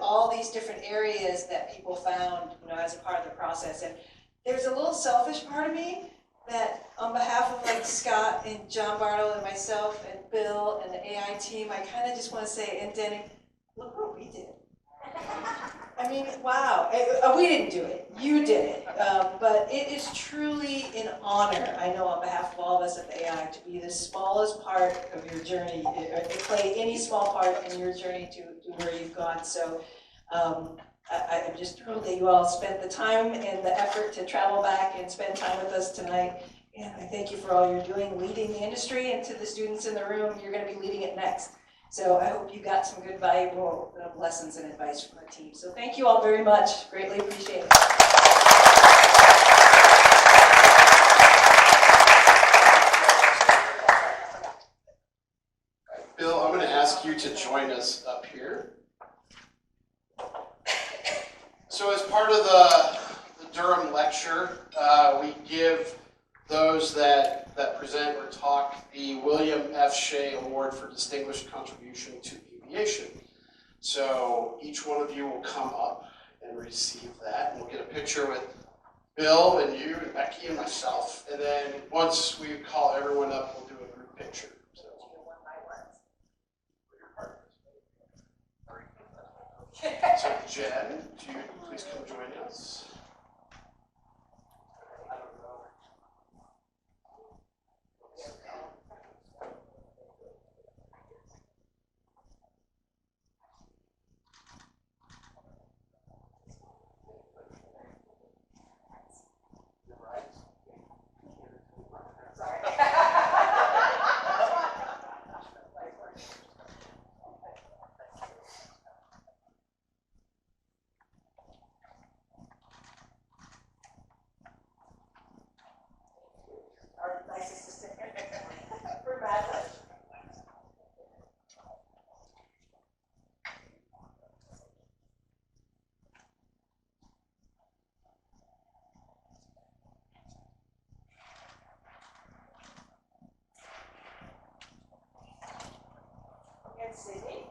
all these different areas that people found, as a part of the process. And there's a little selfish part of me that on behalf of like Scott and John Bartle and myself and Bill and the AI team, I kind of just want to say, and Denny, look what we did. I mean, wow. We didn't do it. You did it. But it is truly an honor, I know on behalf of all of us at the AI, to be the smallest part of your journey, or to play any small part in your journey to where you've gone. So I'm just thrilled that you all spent the time and the effort to travel back and spend time with us tonight. And I thank you for all you're doing, leading the industry, and to the students in the room, you're going to be leading it next. So I hope you got some good valuable lessons and advice from the team. So thank you all very much. Greatly appreciate it. Bill, I'm going to ask you to join us up here. So as part of the Durham Lecture, we give those that present or talk the William F. Shea Award for Distinguished Contribution to Aviation. So each one of you will come up and receive that. We'll get a picture with Bill and you and Becky and myself. And then once we call everyone up, we'll do a group picture. So Jen, do you please come join us? Our nice assistant for Madeline. And Sydney.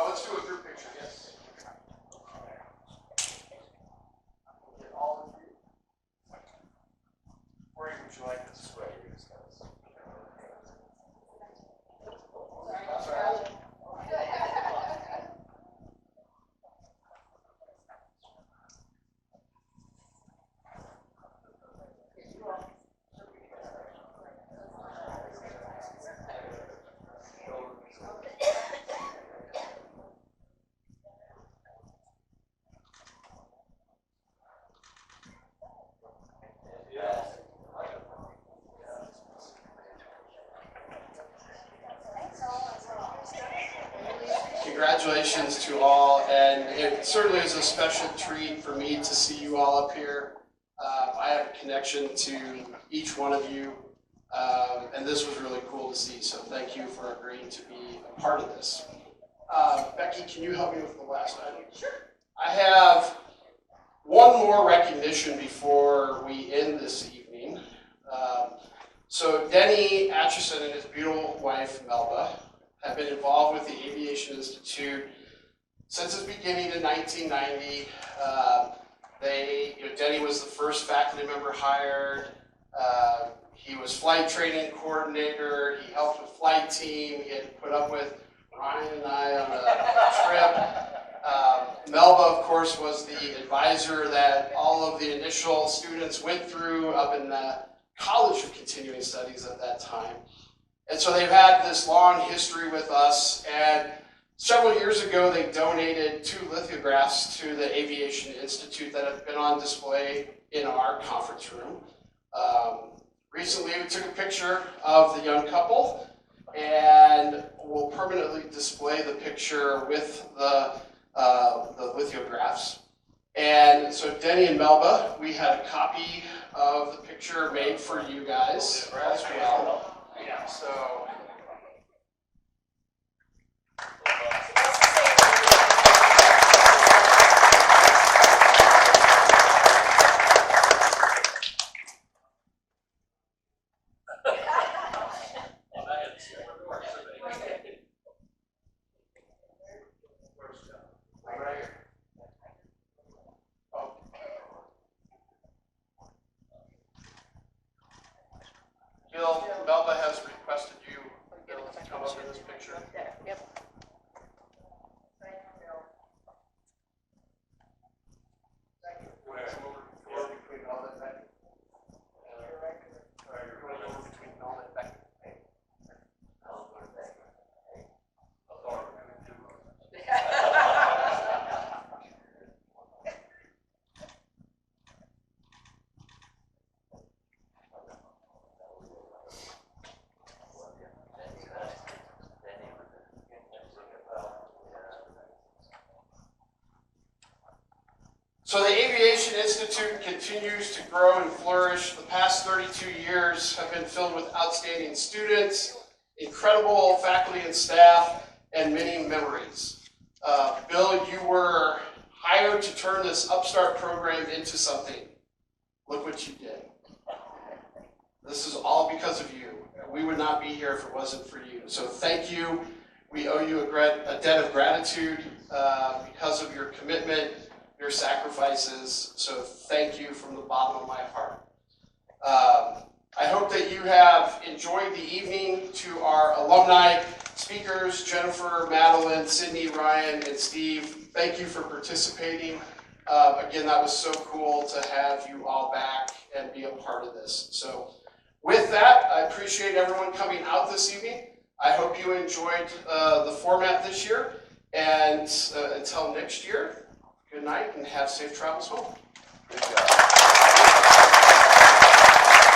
Let's do a group picture, yes. Get all of you. Where would you like this? Congratulations to all, and it certainly is a special treat for me to see you all up here. I have a connection to each one of you, and this was really cool to see, so thank you for agreeing to be a part of this. Becky, can you help me with the last item? Sure. I have one more recognition before we end this evening. So Denny Atchison and his beautiful wife, Melba, have been involved with the Aviation Institute since its beginning in 1990. Denny was the first faculty member hired. He was flight training coordinator. He helped with flight team. He had to put up with Ryan and I on a trip. Melba, of course, was the advisor that all of the initial students went through up in the College of Continuing Studies at that time. And so they've had this long history with us, and several years ago they donated 2 lithographs to the Aviation Institute that have been on display in our conference room. Recently we took a picture of the young couple, and we'll permanently display the picture with the lithographs. And so Denny and Melba, we had a copy of the picture made for you guys as well. Yeah, so. So the Aviation Institute continues to grow and flourish. The past 32 years have been filled with outstanding students, incredible faculty and staff, and many memories. Bill, you were hired to turn this upstart program into something. Look what you did. This is all because of you. We would not be here if it wasn't for you. So thank you. We owe you a debt of gratitude because of your commitment, your sacrifices. So thank you from the bottom of my heart. I hope that you have enjoyed the evening. To our alumni speakers, Jennifer, Madeline, Sydney, Ryan, and Steve, thank you for participating. Again, that was so cool to have you all back and be a part of this. So with that, I appreciate everyone coming out this evening. I hope you enjoyed the format this year. And until next year, good night and have safe travels home. Good job.